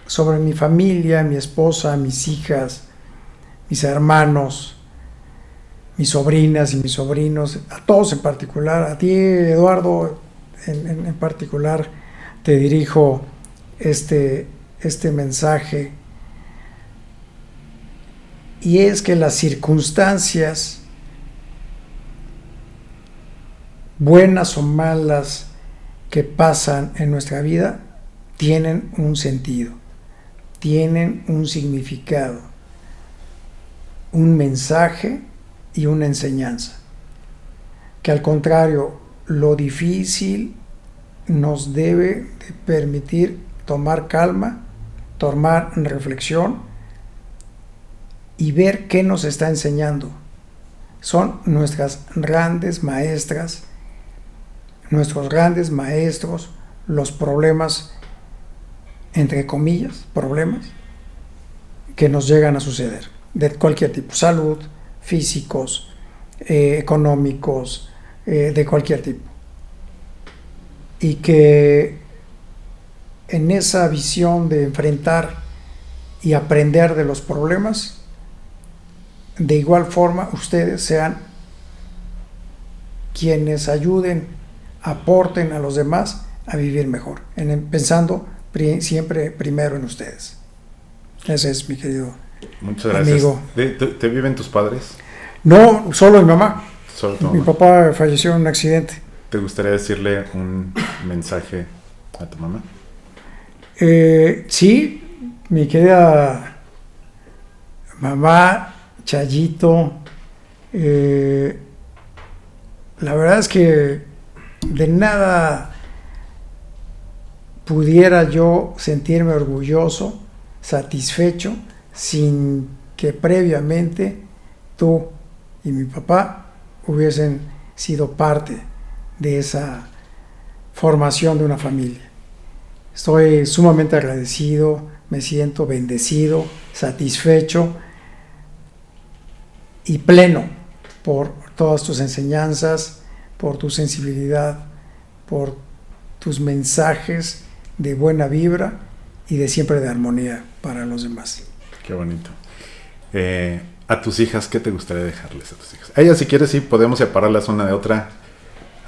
sobre mi familia, mi esposa, mis hijas, mis hermanos, mis sobrinas y mis sobrinos, a todos en particular, a ti, Eduardo, en particular, te dirijo este mensaje, y es que las circunstancias, buenas o malas, que pasan en nuestra vida, tienen un sentido, tienen un significado, un mensaje y una enseñanza. Que al contrario, lo difícil nos debe de permitir tomar calma, tomar reflexión y ver qué nos está enseñando. Son nuestras grandes maestras, nuestros grandes maestros, los problemas, entre comillas, problemas que nos llegan a suceder, de cualquier tipo, salud, físicos, económicos, de cualquier tipo. Y que en esa visión de enfrentar y aprender de los problemas, de igual forma ustedes sean quienes ayuden, aporten a los demás a vivir mejor, pensando siempre primero en ustedes. Ese es mi querido Muchas gracias. Amigo. ¿Te viven tus padres? No, solo mi mamá. Solo tu Mi mamá. papá falleció en un accidente. ¿Te gustaría decirle un mensaje a tu mamá? Sí, mi querida mamá, Chayito, la verdad es que de nada pudiera yo sentirme orgulloso, satisfecho, sin que previamente tú y mi papá hubiesen sido parte de esa formación de una familia. Estoy sumamente agradecido, me siento bendecido, satisfecho y pleno por todas tus enseñanzas, por tu sensibilidad, por tus mensajes de buena vibra y de siempre de armonía para los demás. Qué bonito. A tus hijas, ¿qué te gustaría dejarles a tus hijas? A ellas, si quieres, sí, podemos separarlas una de otra.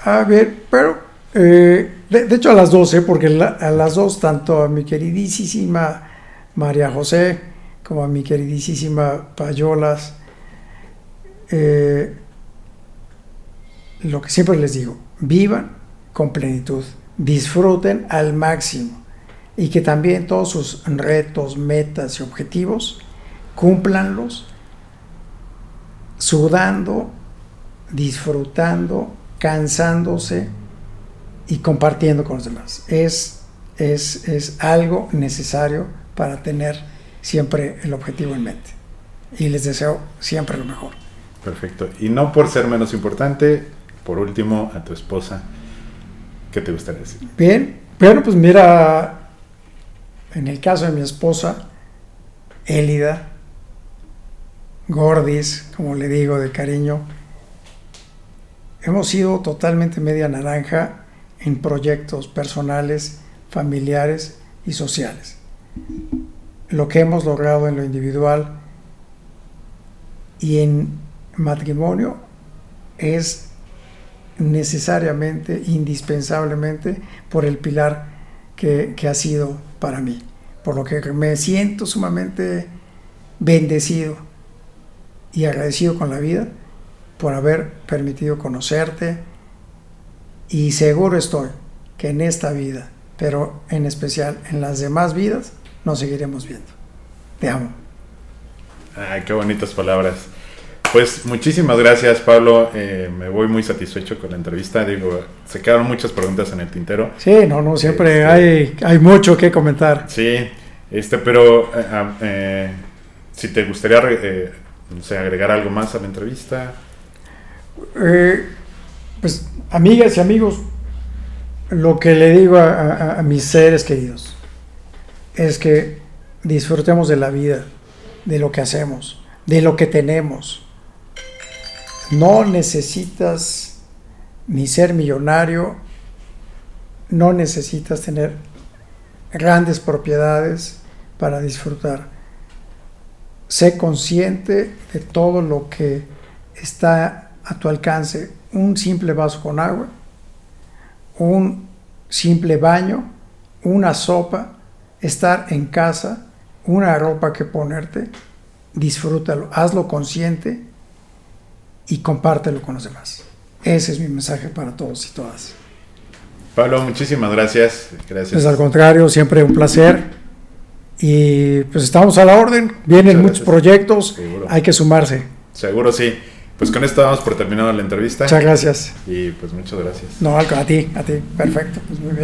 A ver, pero de hecho a las dos, porque a las dos, tanto a mi queridísima María José como a mi queridísima Payolas, lo que siempre les digo, vivan con plenitud, disfruten al máximo y que también todos sus retos, metas y objetivos cúmplanlos sudando, disfrutando, cansándose y compartiendo con los demás. Es algo necesario para tener siempre el objetivo en mente, y les deseo siempre lo mejor. Perfecto. Y no por ser menos importante, por último, a tu esposa, ¿qué te gustaría decir? Bien, pero pues mira, en el caso de mi esposa, Élida, Gordis, como le digo de cariño, hemos sido totalmente media naranja en proyectos personales, familiares y sociales. Lo que hemos logrado en lo individual y en matrimonio es necesariamente, indispensablemente, por el pilar que ha sido para mí, por lo que me siento sumamente bendecido y agradecido con la vida por haber permitido conocerte, y seguro estoy que en esta vida, pero en especial en las demás vidas, nos seguiremos viendo. Te amo. Ay, qué bonitas palabras. Pues muchísimas gracias, Pablo. Me voy muy satisfecho con la entrevista. Digo, se quedaron muchas preguntas en el tintero. Sí, no, siempre hay mucho que comentar. Sí, pero si te gustaría no sé, agregar algo más a la entrevista. Pues, amigas y amigos, lo que le digo a mis seres queridos es que disfrutemos de la vida, de lo que hacemos, de lo que tenemos. No necesitas ni ser millonario, no necesitas tener grandes propiedades para disfrutar. Sé consciente de todo lo que está a tu alcance. Un simple vaso con agua, un simple baño, una sopa, estar en casa, una ropa que ponerte. Disfrútalo, hazlo consciente y compártelo con los demás. Ese es mi mensaje para todos y todas. Pablo, muchísimas gracias. Pues al contrario, siempre un placer. Y pues estamos a la orden. Vienen muchos proyectos. Seguro. Hay que sumarse. Seguro sí. Pues con esto damos por terminado la entrevista. Muchas gracias. Y pues muchas gracias. No, a ti. Perfecto. Pues muy bien.